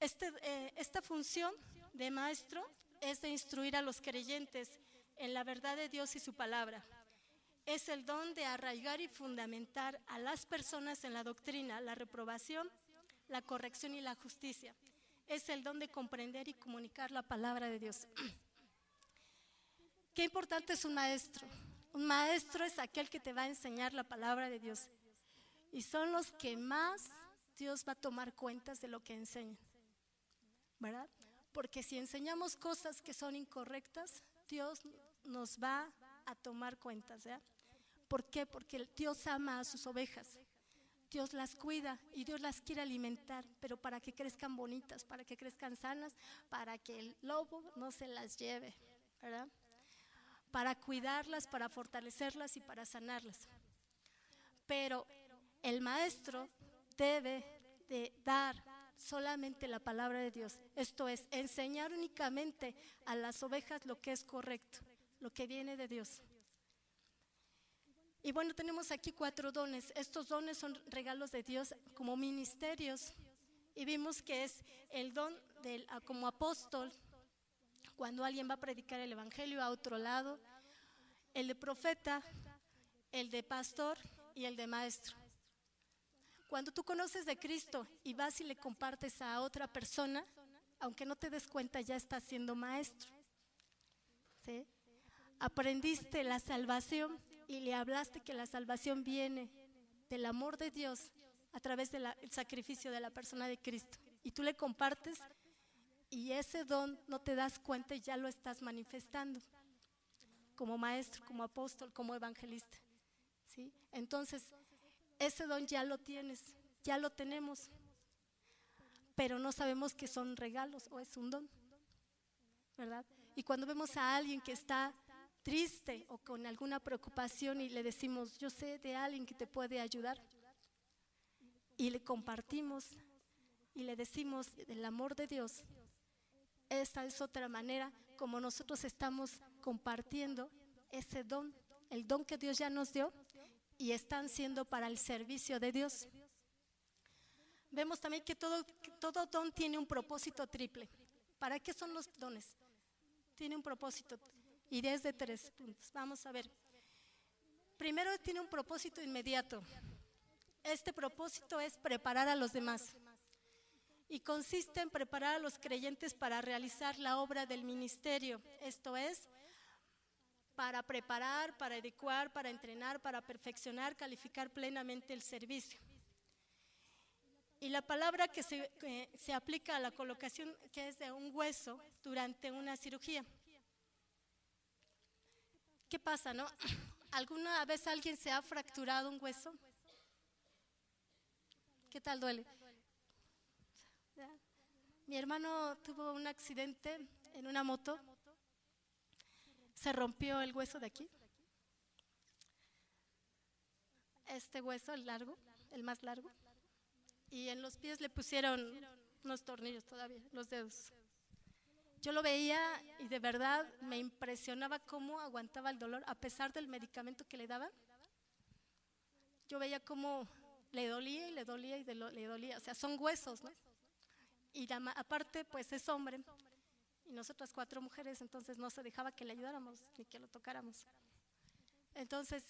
Esta función de maestro es de instruir a los creyentes en la verdad de Dios y su palabra. Es el don de arraigar y fundamentar a las personas en la doctrina, la reprobación, la corrección y la justicia. Es el don de comprender y comunicar la palabra de Dios. Qué importante es un maestro. Un maestro es aquel que te va a enseñar la palabra de Dios. Y son los que más Dios va a tomar cuentas de lo que enseñan, ¿verdad? Porque si enseñamos cosas que son incorrectas, Dios nos va a tomar cuentas, ¿verdad? ¿Por qué? Porque Dios ama a sus ovejas. Dios las cuida y Dios las quiere alimentar, pero para que crezcan bonitas, para que crezcan sanas, para que el lobo no se las lleve, ¿verdad? Para cuidarlas, para fortalecerlas y para sanarlas. Pero el maestro debe de dar solamente la palabra de Dios. Esto es, enseñar únicamente a las ovejas lo que es correcto, lo que viene de Dios. Y bueno, tenemos aquí 4 dones. Estos dones son regalos de Dios como ministerios. Y vimos que es el don como apóstol, cuando alguien va a predicar el evangelio a otro lado, el de profeta, el de pastor y el de maestro. Cuando tú conoces de Cristo y vas y le compartes a otra persona, aunque no te des cuenta, ya estás siendo maestro, ¿sí? Aprendiste la salvación y le hablaste que la salvación viene del amor de Dios a través del sacrificio de la persona de Cristo. Y tú le compartes y ese don no te das cuenta y ya lo estás manifestando como maestro, como apóstol, como evangelista, ¿sí? Entonces, ese don ya lo tienes, ya lo tenemos, pero no sabemos que son regalos o es un don, ¿verdad? Y cuando vemos a alguien que está triste o con alguna preocupación y le decimos, yo sé de alguien que te puede ayudar, y le compartimos y le decimos del amor de Dios, esta es otra manera como nosotros estamos compartiendo ese don, el don que Dios ya nos dio, y están siendo para el servicio de Dios. Vemos también que todo don tiene un propósito triple. ¿Para qué son los dones? Tiene un propósito y es de 3 puntos. Vamos a ver. Primero, tiene un propósito inmediato. Este propósito es preparar a los demás y consiste en preparar a los creyentes para realizar la obra del ministerio. Esto es, para preparar, para educar, para entrenar, para perfeccionar, calificar plenamente el servicio. Y la palabra que se aplica a la colocación, que es de un hueso durante una cirugía. ¿Qué pasa, no? ¿Alguna vez alguien se ha fracturado un hueso? ¿Qué tal duele? Mi hermano tuvo un accidente en una moto. Se rompió el hueso de aquí. Este hueso, el largo, el más largo. Y en los pies le pusieron unos tornillos todavía, los dedos. Yo lo veía y de verdad me impresionaba cómo aguantaba el dolor a pesar del medicamento que le daban. Yo veía cómo le dolía y le dolía y le dolía. O sea, son huesos, ¿no? Y aparte, pues es hombre. Y nosotras 4 mujeres, entonces no se dejaba que le ayudáramos ni que lo tocáramos. Entonces,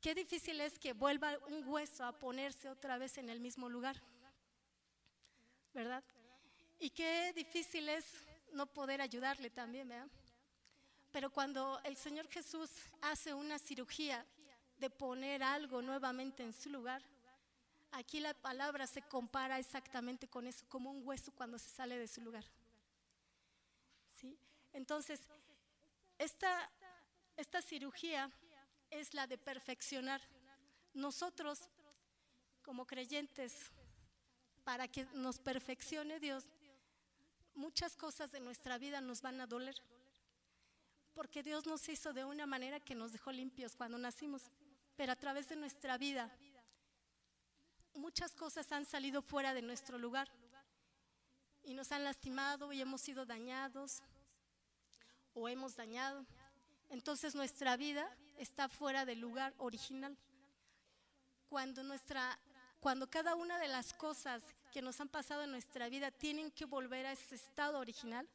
qué difícil es que vuelva un hueso a ponerse otra vez en el mismo lugar, ¿verdad? Y qué difícil es no poder ayudarle también, ¿verdad? Pero cuando el Señor Jesús hace una cirugía de poner algo nuevamente en su lugar, aquí la palabra se compara exactamente con eso, como un hueso cuando se sale de su lugar. ¿Sí? Entonces, esta cirugía es la de perfeccionar. Nosotros, como creyentes, para que nos perfeccione Dios, muchas cosas de nuestra vida nos van a doler. Porque Dios nos hizo de una manera que nos dejó limpios cuando nacimos. Pero a través de nuestra vida, muchas cosas han salido fuera de nuestro lugar. Y nos han lastimado y hemos sido dañados o hemos dañado. Entonces nuestra vida está fuera del lugar original. Cuando cada una de las cosas que nos han pasado en nuestra vida tienen que volver a ese estado original,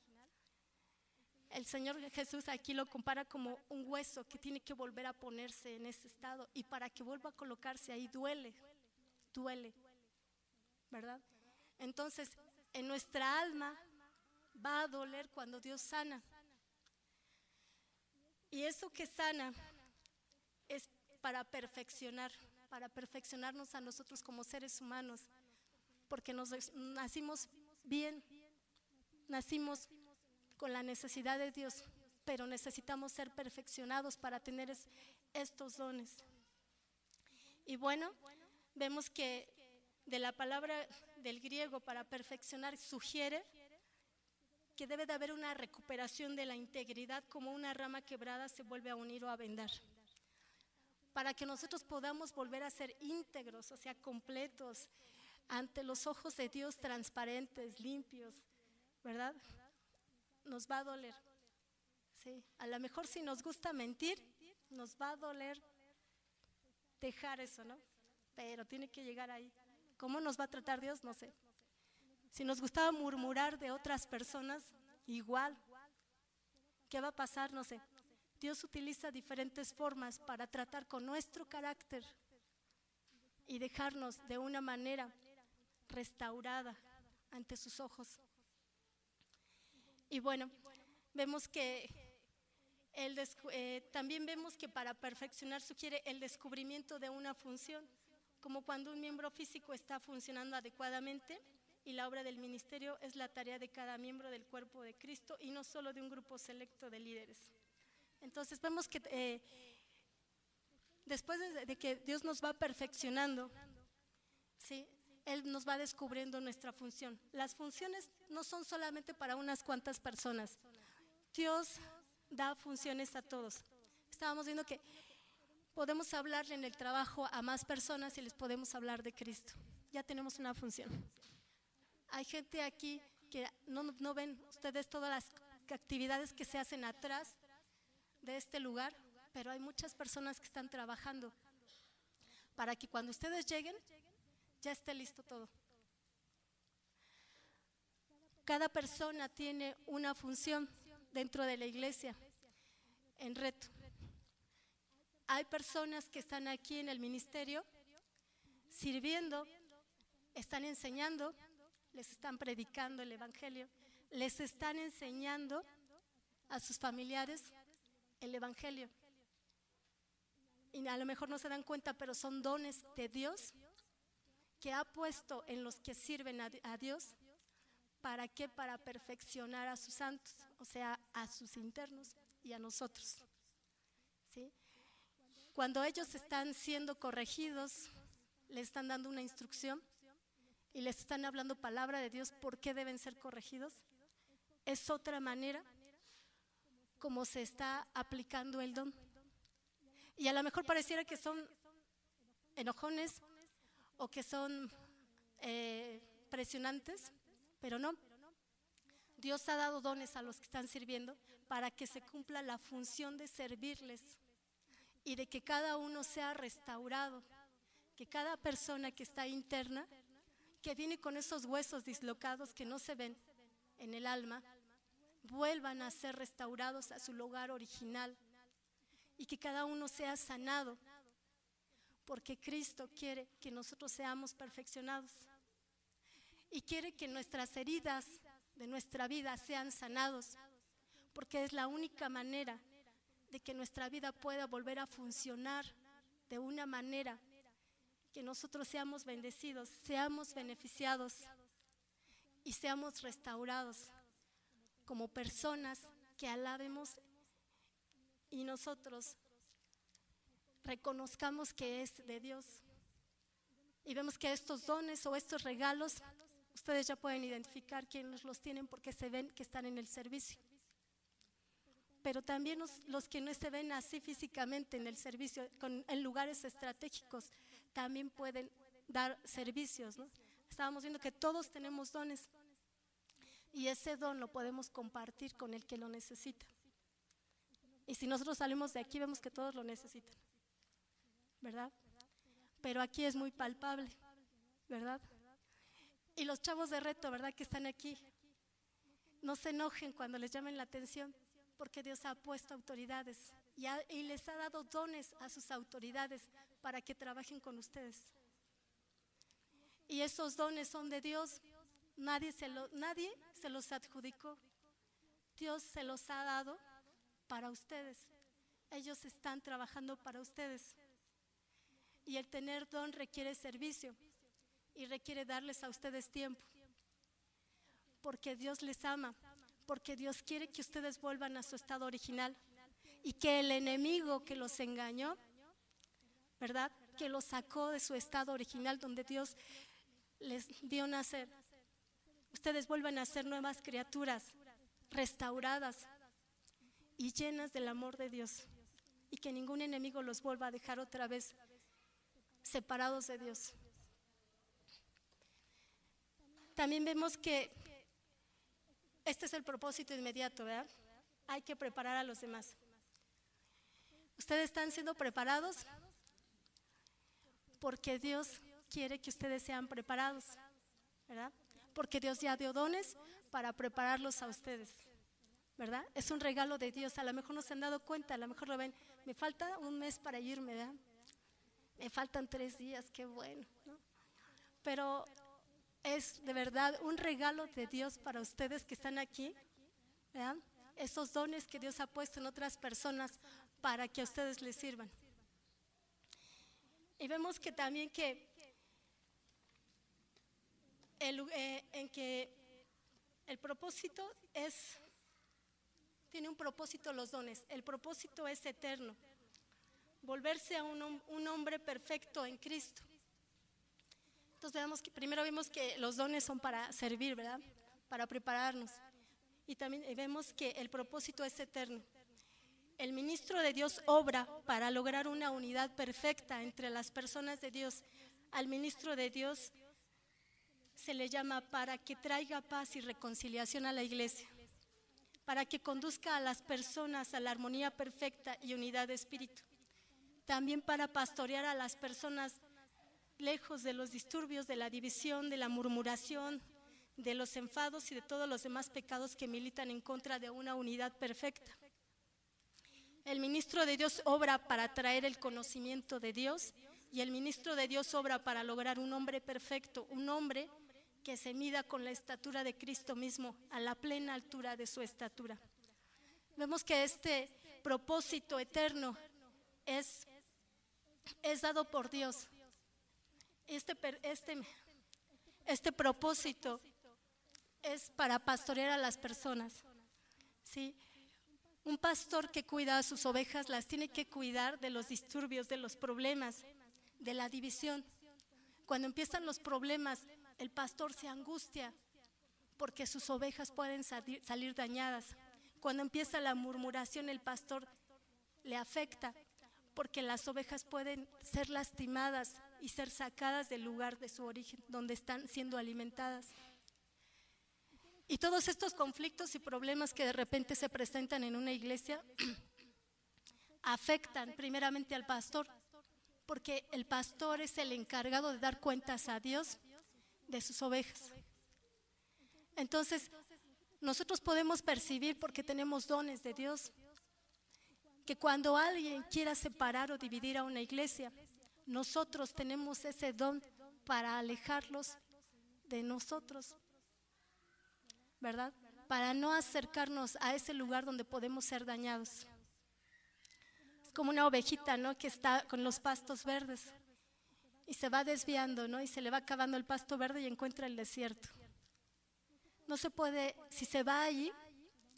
el Señor Jesús aquí lo compara como un hueso que tiene que volver a ponerse en ese estado, y para que vuelva a colocarse ahí duele, ¿verdad? Entonces, en nuestra alma va a doler cuando Dios sana. Y eso que sana es para perfeccionarnos a nosotros como seres humanos, porque nacimos bien, nacimos con la necesidad de Dios, pero necesitamos ser perfeccionados para tener estos dones. Y bueno, vemos que de la palabra del griego para perfeccionar sugiere que debe de haber una recuperación de la integridad, como una rama quebrada se vuelve a unir o a vendar, para que nosotros podamos volver a ser íntegros, o sea, completos, ante los ojos de Dios, transparentes, limpios, ¿verdad? Nos va a doler, ¿sí? A lo mejor si nos gusta mentir, nos va a doler dejar eso, ¿no? Pero tiene que llegar ahí. ¿Cómo nos va a tratar Dios? No sé. Si nos gustaba murmurar de otras personas, igual. ¿Qué va a pasar? No sé. Dios utiliza diferentes formas para tratar con nuestro carácter y dejarnos de una manera restaurada ante sus ojos. Y bueno, vemos que también vemos que para perfeccionar sugiere el descubrimiento de una función, como cuando un miembro físico está funcionando adecuadamente, y la obra del ministerio es la tarea de cada miembro del cuerpo de Cristo y no solo de un grupo selecto de líderes. Entonces vemos que después de que Dios nos va perfeccionando, ¿sí?, Él nos va descubriendo nuestra función. Las funciones no son solamente para unas cuantas personas. Dios da funciones a todos. Estábamos viendo que podemos hablarle en el trabajo a más personas y les podemos hablar de Cristo. Ya tenemos una función. Hay gente aquí que no ven ustedes todas las actividades que se hacen atrás de este lugar, pero hay muchas personas que están trabajando para que cuando ustedes lleguen ya esté listo todo. Cada persona tiene una función dentro de la iglesia en Reto. Hay personas que están aquí en el ministerio sirviendo, están enseñando, les están predicando el evangelio, les están enseñando a sus familiares el evangelio. Y a lo mejor no se dan cuenta, pero son dones de Dios que ha puesto en los que sirven a Dios. ¿Para qué? Para perfeccionar a sus santos, o sea, a sus internos y a nosotros, ¿sí? Cuando ellos están siendo corregidos, les están dando una instrucción y les están hablando palabra de Dios, ¿por qué deben ser corregidos? Es otra manera como se está aplicando el don. Y a lo mejor pareciera que son enojones o que son presionantes, pero no. Dios ha dado dones a los que están sirviendo para que se cumpla la función de servirles y de que cada uno sea restaurado, que cada persona que está interna, que viene con esos huesos dislocados que no se ven en el alma, vuelvan a ser restaurados a su lugar original y que cada uno sea sanado, porque Cristo quiere que nosotros seamos perfeccionados y quiere que nuestras heridas de nuestra vida sean sanados, porque es la única manera de que nuestra vida pueda volver a funcionar de una manera que nosotros seamos bendecidos, seamos beneficiados y seamos restaurados como personas que alabemos y nosotros reconozcamos que es de Dios. Y vemos que estos dones o estos regalos, ustedes ya pueden identificar quiénes los tienen porque se ven que están en el servicio. Pero también los que no se ven así físicamente en el servicio, en lugares estratégicos, también pueden dar servicios, ¿no? Estábamos viendo que todos tenemos dones y ese don lo podemos compartir con el que lo necesita. Y si nosotros salimos de aquí, vemos que todos lo necesitan, ¿verdad? Pero aquí es muy palpable, ¿verdad? Y los chavos de reto, ¿verdad? Que están aquí, no se enojen cuando les llamen la atención, porque Dios ha puesto autoridades y les ha dado dones a sus autoridades para que trabajen con ustedes. Y esos dones son de Dios, nadie se los adjudicó, Dios se los ha dado para ustedes. Ellos están trabajando para ustedes. Y el tener don requiere servicio y requiere darles a ustedes tiempo, porque Dios les ama, porque Dios quiere que ustedes vuelvan a su estado original y que el enemigo que los engañó, ¿verdad?, que los sacó de su estado original donde Dios les dio nacer, ustedes vuelvan a ser nuevas criaturas, restauradas y llenas del amor de Dios, y que ningún enemigo los vuelva a dejar otra vez separados de Dios. También vemos que este es el propósito inmediato, ¿verdad? Hay que preparar a los demás. Ustedes están siendo preparados porque Dios quiere que ustedes sean preparados, ¿verdad? Porque Dios ya dio dones para prepararlos a ustedes, ¿verdad? Es un regalo de Dios. A lo mejor no se han dado cuenta, a lo mejor lo ven, me falta un mes para irme, ¿verdad? Me faltan 3 días, qué bueno, ¿no? Pero es de verdad un regalo de Dios para ustedes que están aquí, ¿verdad? Esos dones que Dios ha puesto en otras personas para que a ustedes les sirvan. Y vemos que también que el propósito tiene un propósito los dones. El propósito es eterno, volverse a un hombre perfecto en Cristo. Entonces primero vemos que los dones son para servir, ¿verdad? Para prepararnos. Y también vemos que el propósito es eterno. El ministro de Dios obra para lograr una unidad perfecta entre las personas de Dios. Al ministro de Dios se le llama para que traiga paz y reconciliación a la iglesia, para que conduzca a las personas a la armonía perfecta y unidad de espíritu. También para pastorear a las personas lejos de los disturbios, de la división, de la murmuración, de los enfados y de todos los demás pecados que militan en contra de una unidad perfecta. El ministro de Dios obra para traer el conocimiento de Dios, y el ministro de Dios obra para lograr un hombre perfecto, un hombre que se mida con la estatura de Cristo mismo, a la plena altura de su estatura. Vemos que este propósito eterno es dado por Dios. Este propósito es para pastorear a las personas, ¿sí? Un pastor que cuida a sus ovejas las tiene que cuidar de los disturbios, de los problemas, de la división. Cuando empiezan los problemas, el pastor se angustia porque sus ovejas pueden salir dañadas. Cuando empieza la murmuración, el pastor le afecta porque las ovejas pueden ser lastimadas y ser sacadas del lugar de su origen, donde están siendo alimentadas. Y todos estos conflictos y problemas que de repente se presentan en una iglesia afectan primeramente al pastor, porque el pastor es el encargado de dar cuentas a Dios de sus ovejas. Entonces, nosotros podemos percibir, porque tenemos dones de Dios, que cuando alguien quiera separar o dividir a una iglesia, nosotros tenemos ese don para alejarlos de nosotros, ¿verdad? para no acercarnos a ese lugar donde podemos ser dañados. Es como una ovejita, ¿no?, que está con los pastos verdes y se va desviando, ¿no?, y se le va acabando el pasto verde y encuentra el desierto. No se puede, si se va allí,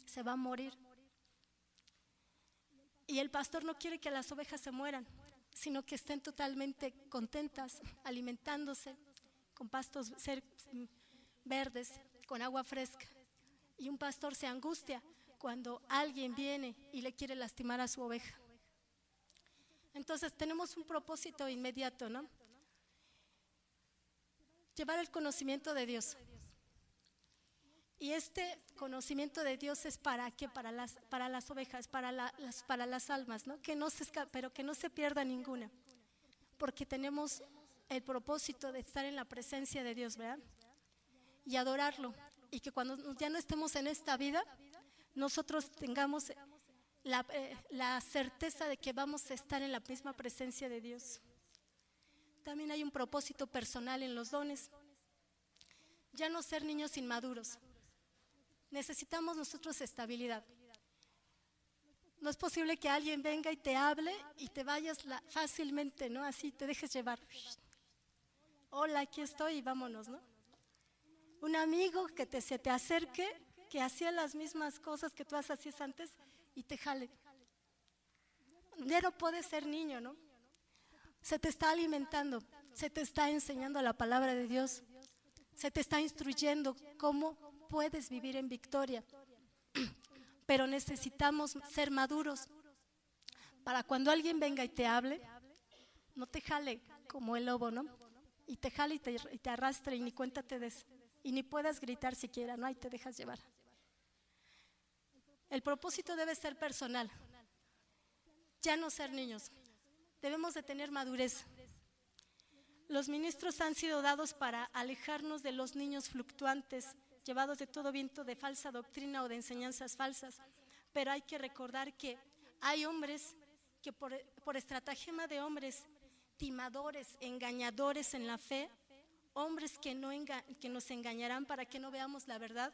se va a morir. Y el pastor no quiere que las ovejas se mueran, sino que estén totalmente contentas, alimentándose con pastos verdes, con agua fresca. Y un pastor se angustia cuando alguien viene y le quiere lastimar a su oveja. Entonces tenemos un propósito inmediato, ¿no? Llevar el conocimiento de Dios. Y este conocimiento de Dios es ¿para qué? Para las ovejas, para las almas, ¿no? Pero que no se pierda ninguna, porque tenemos el propósito de estar en la presencia de Dios, ¿verdad? Y adorarlo, y que cuando ya no estemos en esta vida, nosotros tengamos la certeza de que vamos a estar en la misma presencia de Dios. También hay un propósito personal en los dones, ya no ser niños inmaduros. Necesitamos nosotros estabilidad. No es posible que alguien venga y te hable y te vayas fácilmente, ¿no? Así te dejes llevar. Hola, aquí estoy y vámonos, ¿no? Un amigo que se te acerque, que hacía las mismas cosas que tú hacías antes y te jale. Ya no puedes ser niño, ¿no? Se te está alimentando, se te está enseñando la palabra de Dios, se te está instruyendo cómo puedes vivir en victoria, pero necesitamos ser maduros para cuando alguien venga y te hable, no te jale como el lobo, ¿no? Y te jale y te arrastre y ni cuenta te des, y ni puedas gritar siquiera, ¿no? Ahí te dejas llevar. El propósito debe ser personal, ya no ser niños, debemos de tener madurez. Los ministros han sido dados para alejarnos de los niños fluctuantes, llevados de todo viento de falsa doctrina o de enseñanzas falsas. Pero hay que recordar que hay hombres que por estratagema de hombres timadores, engañadores en la fe, hombres que nos engañarán para que no veamos la verdad,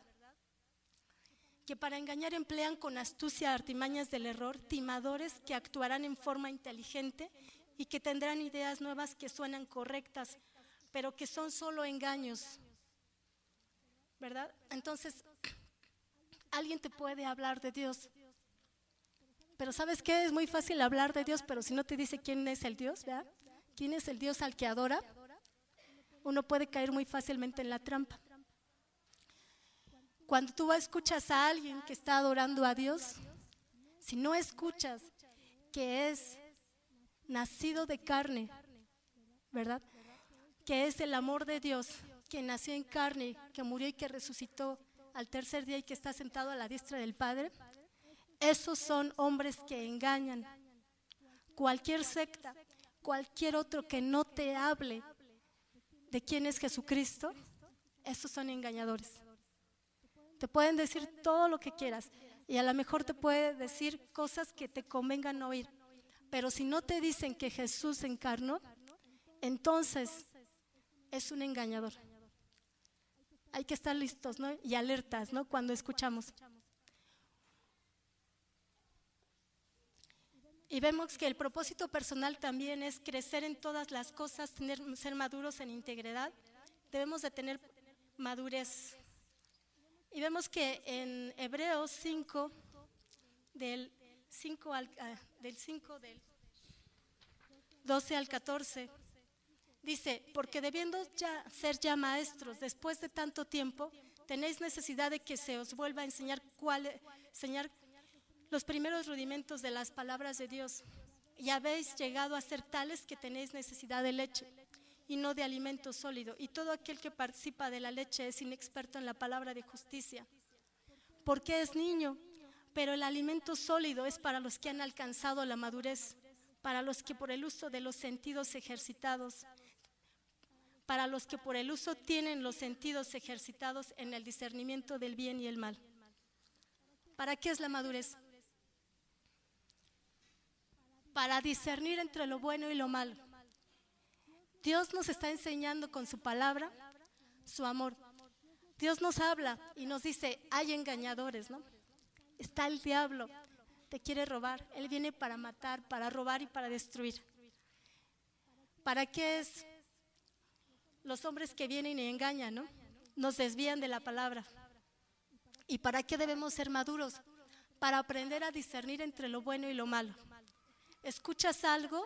que para engañar emplean con astucia artimañas del error, timadores que actuarán en forma inteligente y que tendrán ideas nuevas que suenan correctas, pero que son solo engaños, ¿verdad? Entonces, alguien te puede hablar de Dios, pero ¿sabes qué? Es muy fácil hablar de Dios, pero si no te dice quién es el Dios, ¿verdad? ¿Quién es el Dios al que adora? Uno puede caer muy fácilmente en la trampa. Cuando tú escuchas a alguien que está adorando a Dios, si no escuchas que es nacido de carne, ¿verdad? Que es el amor de Dios, que nació en carne, que murió y que resucitó al tercer día y que está sentado a la diestra del Padre, esos son hombres que engañan. Cualquier secta, cualquier otro que no te hable de quién es Jesucristo, esos son engañadores. Te pueden decir todo lo que quieras y a lo mejor te puede decir cosas que te convengan oír, pero si no te dicen que Jesús se encarnó, entonces es un engañador. Hay que estar listos, ¿no? Y alertas, ¿no? Cuando escuchamos. Y vemos que el propósito personal también es crecer en todas las cosas, ser maduros en integridad. Debemos de tener madurez. Y vemos que en Hebreos 5, del 12 al 14, dice, porque debiendo ser ya maestros después de tanto tiempo, tenéis necesidad de que se os vuelva a enseñar los primeros rudimentos de las palabras de Dios. Y habéis llegado a ser tales que tenéis necesidad de leche y no de alimento sólido. Y todo aquel que participa de la leche es inexperto en la palabra de justicia, porque es niño. Pero el alimento sólido es para los que han alcanzado la madurez, para los que por el uso de los sentidos ejercitados, para los que por el uso tienen los sentidos ejercitados en el discernimiento del bien y el mal. ¿Para qué es la madurez? Para discernir entre lo bueno y lo malo. Dios nos está enseñando con su palabra su amor. Dios nos habla y nos dice, hay engañadores, ¿no? Está el diablo, te quiere robar. Él viene para matar, para robar y para destruir. ¿Para qué es los hombres que vienen y engañan, ¿no? Nos desvían de la palabra. ¿Y para qué debemos ser maduros? Para aprender a discernir entre lo bueno y lo malo. Escuchas algo,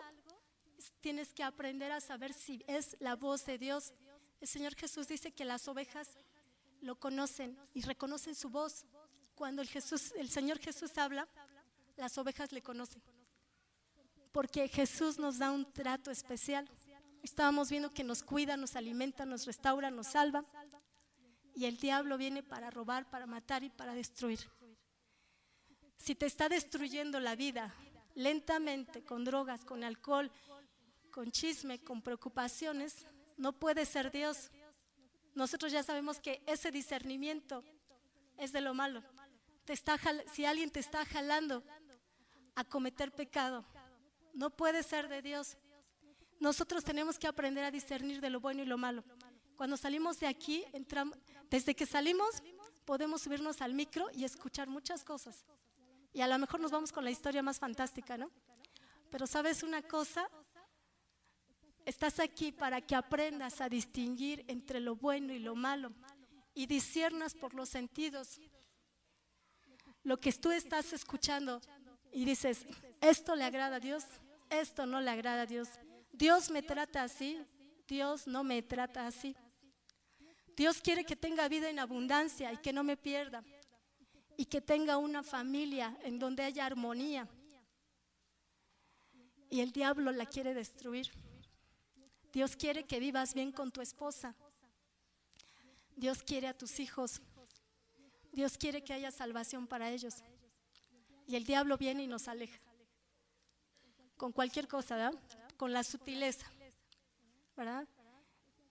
tienes que aprender a saber si es la voz de Dios. El Señor Jesús dice que las ovejas lo conocen y reconocen su voz. Cuando el Señor Jesús habla, las ovejas le conocen. Porque Jesús nos da un trato especial. Estábamos viendo que nos cuida, nos alimenta, nos restaura, nos salva. Y el diablo viene para robar, para matar y para destruir. Si te está destruyendo la vida lentamente, con drogas, con alcohol, con chisme, con preocupaciones, no puede ser Dios. Nosotros ya sabemos que ese discernimiento es de lo malo. Si alguien te está jalando a cometer pecado, no puede ser de Dios. Nosotros tenemos que aprender a discernir de lo bueno y lo malo. Cuando salimos de aquí, desde que salimos, podemos subirnos al micro y escuchar muchas cosas. Y a lo mejor nos vamos con la historia más fantástica, ¿no? Pero ¿sabes una cosa? Estás aquí para que aprendas a distinguir entre lo bueno y lo malo y disciernas por los sentidos lo que tú estás escuchando y dices, esto le agrada a Dios, esto no le agrada a Dios. Dios me trata así, Dios no me trata así. Dios quiere que tenga vida en abundancia y que no me pierda y que tenga una familia en donde haya armonía. Y el diablo la quiere destruir. Dios quiere que vivas bien con tu esposa. Dios quiere a tus hijos. Dios quiere que haya salvación para ellos. Y el diablo viene y nos aleja. Con cualquier cosa, ¿verdad? Con la sutileza, ¿verdad?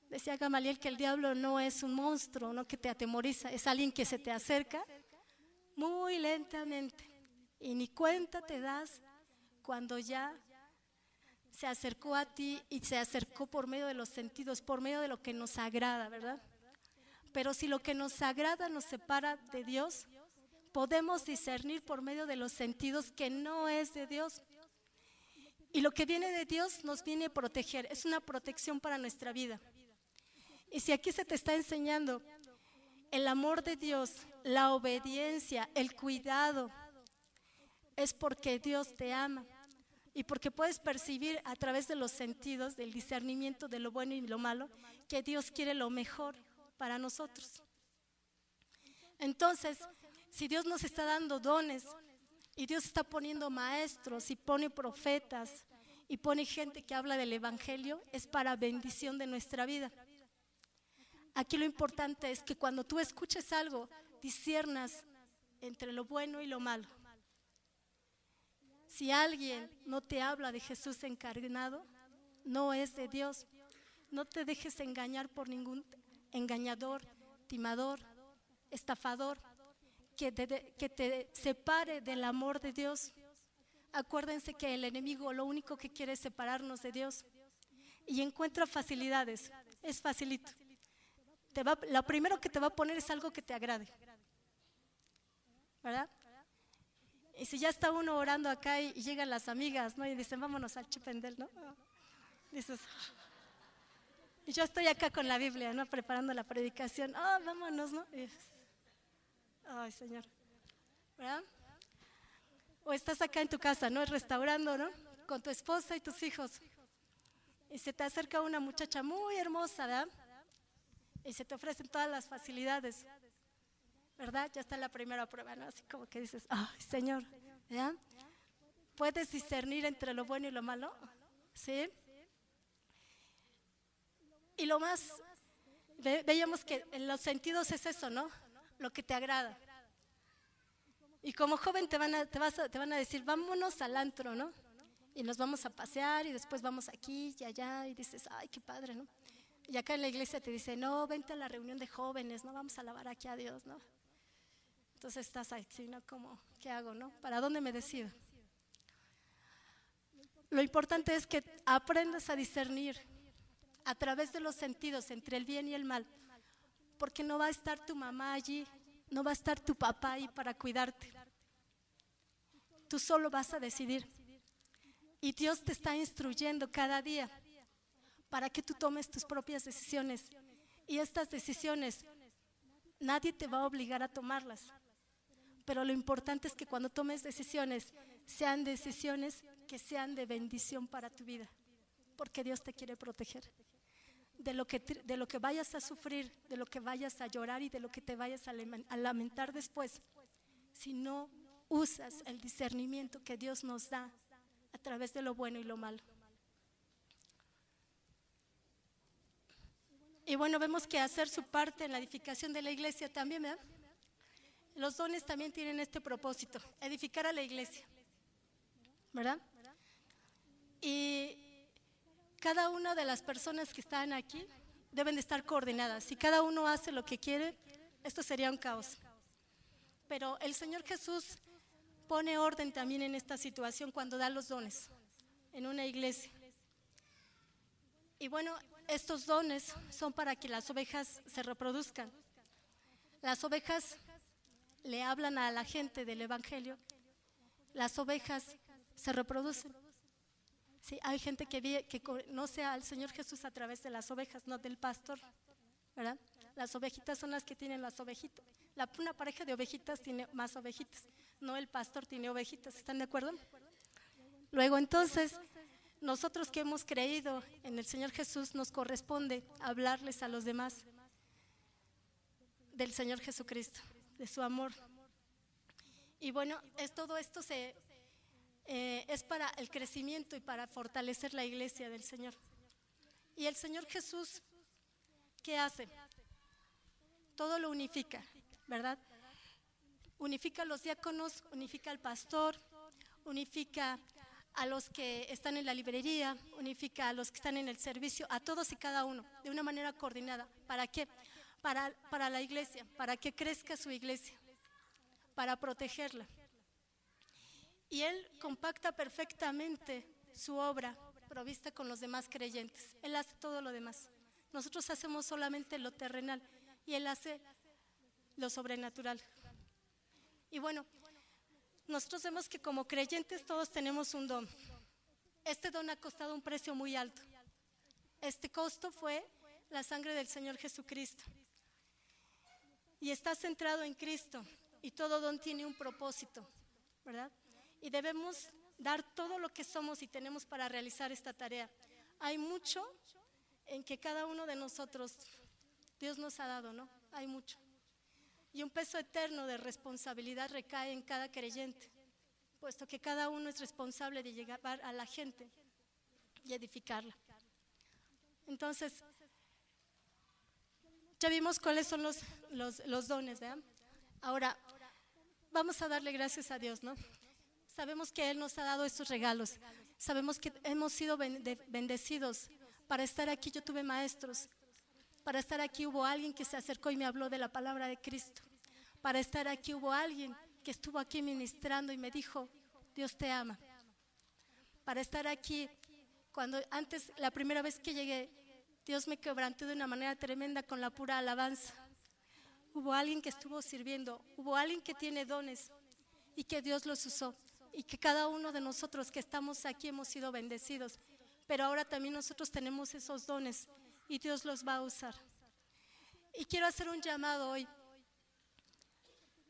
Decía Gamaliel que el diablo no es un monstruo, no que te atemoriza, es alguien que se te acerca muy lentamente y ni cuenta te das cuando ya se acercó a ti y se acercó por medio de los sentidos, por medio de lo que nos agrada, ¿verdad? Pero si lo que nos agrada nos separa de Dios, podemos discernir por medio de los sentidos que no es de Dios. Y lo que viene de Dios nos viene a proteger, es una protección para nuestra vida. Y si aquí se te está enseñando el amor de Dios, la obediencia, el cuidado, es porque Dios te ama. Y porque puedes percibir a través de los sentidos, del discernimiento de lo bueno y lo malo, que Dios quiere lo mejor para nosotros. Entonces, si Dios nos está dando dones y Dios está poniendo maestros y pone profetas y pone gente que habla del evangelio, es para bendición de nuestra vida. Aquí lo importante es que cuando tú escuches algo, disciernas entre lo bueno y lo malo. Si alguien no te habla de Jesús encarnado, no es de Dios. No te dejes engañar por ningún engañador, timador, estafador, que te separe del amor de Dios. Acuérdense que el enemigo lo único que quiere es separarnos de Dios y encuentra facilidades, es facilito. Lo primero que te va a poner es algo que te agrade, ¿verdad? Y si ya está uno orando acá y llegan las amigas, ¿no? Y dicen, vámonos al Chipendel, ¿no? Dices, y yo estoy acá con la Biblia, ¿no? Preparando la predicación, vámonos, ¿no? Y dices, ay, Señor, ¿verdad? O estás acá en tu casa, ¿no? Restaurando, ¿no? Con tu esposa y tus hijos. Y se te acerca una muchacha muy hermosa, ¿verdad? Y se te ofrecen todas las facilidades, ¿verdad? Ya está la primera prueba, ¿no? Así como que dices, ay, Señor, ¿ya? ¿Puedes discernir entre lo bueno y lo malo? ¿Sí? Y lo más, veíamos que en los sentidos es eso, ¿no? Lo que te agrada. Y como joven te van a decir, vámonos al antro, ¿no? Y nos vamos a pasear y después vamos aquí y allá y dices, ay, qué padre, ¿no? Y acá en la iglesia te dice, no, vente a la reunión de jóvenes, no vamos a alabar aquí a Dios, ¿no? Entonces estás así, ¿no? Como, ¿qué hago, no? ¿Para dónde me decido? Lo importante es que aprendas a discernir a través de los sentidos entre el bien y el mal, porque no va a estar tu mamá allí, no va a estar tu papá ahí para cuidarte. Tú solo vas a decidir. Y Dios te está instruyendo cada día para que tú tomes tus propias decisiones. Y estas decisiones, nadie te va a obligar a tomarlas. Pero lo importante es que cuando tomes decisiones, sean decisiones que sean de bendición para tu vida. Porque Dios te quiere proteger. De lo que vayas a sufrir, de lo que vayas a llorar y de lo que te vayas a lamentar después, si no usas el discernimiento que Dios nos da a través de lo bueno y lo malo. Y bueno, vemos que hacer su parte en la edificación de la iglesia también, ¿verdad? Los dones también tienen este propósito, edificar a la iglesia, ¿verdad? Y cada una de las personas que están aquí deben de estar coordinadas. Si cada uno hace lo que quiere, esto sería un caos. Pero el Señor Jesús pone orden también en esta situación cuando da los dones en una iglesia. Y bueno, estos dones son para que las ovejas se reproduzcan. Las ovejas le hablan a la gente del evangelio. Las ovejas se reproducen. Sí, hay gente que conoce al Señor Jesús a través de las ovejas, no del pastor, ¿verdad? Las ovejitas son las que tienen las ovejitas. Una pareja de ovejitas tiene más ovejitas, no el pastor tiene ovejitas, ¿están de acuerdo? Luego entonces, nosotros que hemos creído en el Señor Jesús, nos corresponde hablarles a los demás del Señor Jesucristo, de su amor. Y bueno, todo esto es para el crecimiento y para fortalecer la iglesia del Señor. Y el Señor Jesús, ¿qué hace? Todo lo unifica, ¿verdad? Unifica a los diáconos, unifica al pastor, unifica a los que están en la librería, unifica a los que están en el servicio, a todos y cada uno, de una manera coordinada. ¿Para qué? Para la iglesia, para que crezca su iglesia, para protegerla. Y Él compacta perfectamente su obra, provista con los demás creyentes. Él hace todo lo demás. Nosotros hacemos solamente lo terrenal y Él hace lo sobrenatural. Y bueno, nosotros vemos que como creyentes todos tenemos un don. Este don ha costado un precio muy alto. Este costo fue la sangre del Señor Jesucristo. Y está centrado en Cristo. Y todo don tiene un propósito, ¿verdad? Y debemos dar todo lo que somos y tenemos para realizar esta tarea. Hay mucho en que cada uno de nosotros, Dios nos ha dado, ¿no? Hay mucho. Y un peso eterno de responsabilidad recae en cada creyente, puesto que cada uno es responsable de llegar a la gente y edificarla. Entonces, ya vimos cuáles son los dones, ¿verdad? Ahora, vamos a darle gracias a Dios, ¿no? Sabemos que Él nos ha dado estos regalos. Sabemos que hemos sido bendecidos. Para estar aquí yo tuve maestros. Para estar aquí hubo alguien que se acercó y me habló de la palabra de Cristo. Para estar aquí hubo alguien que estuvo aquí ministrando y me dijo, Dios te ama. Para estar aquí, la primera vez que llegué, Dios me quebrantó de una manera tremenda con la pura alabanza. Hubo alguien que estuvo sirviendo, hubo alguien que tiene dones y que Dios los usó. Y que cada uno de nosotros que estamos aquí hemos sido bendecidos, pero ahora también nosotros tenemos esos dones y Dios los va a usar. Y quiero hacer un llamado hoy,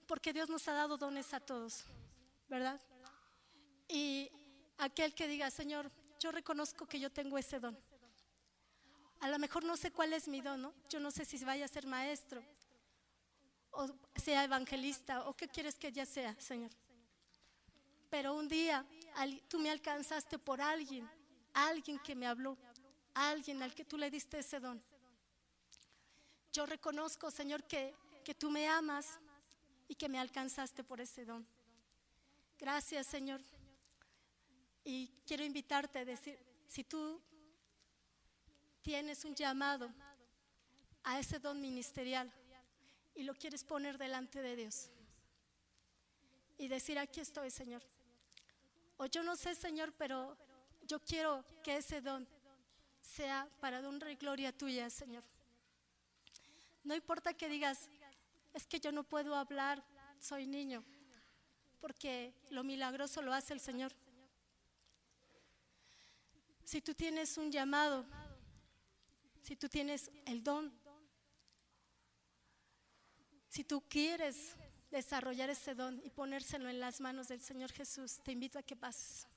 porque Dios nos ha dado dones a todos, ¿verdad? Y aquel que diga, Señor, yo reconozco que yo tengo ese don. A lo mejor no sé cuál es mi don, ¿no? Yo no sé si vaya a ser maestro, o sea evangelista, o qué quieres que ya sea, Señor. Pero un día tú me alcanzaste por alguien que me habló, alguien al que tú le diste ese don. Yo reconozco, Señor, que tú me amas y que me alcanzaste por ese don. Gracias, Señor. Y quiero invitarte a decir, si tú tienes un llamado a ese don ministerial y lo quieres poner delante de Dios y decir, aquí estoy, Señor. O yo no sé, Señor, pero yo quiero que ese don sea para honra y gloria tuya, Señor. No importa que digas, es que yo no puedo hablar, soy niño, porque lo milagroso lo hace el Señor. Si tú tienes un llamado, si tú tienes el don, si tú quieres desarrollar ese don y ponérselo en las manos del Señor Jesús, te invito a que pases.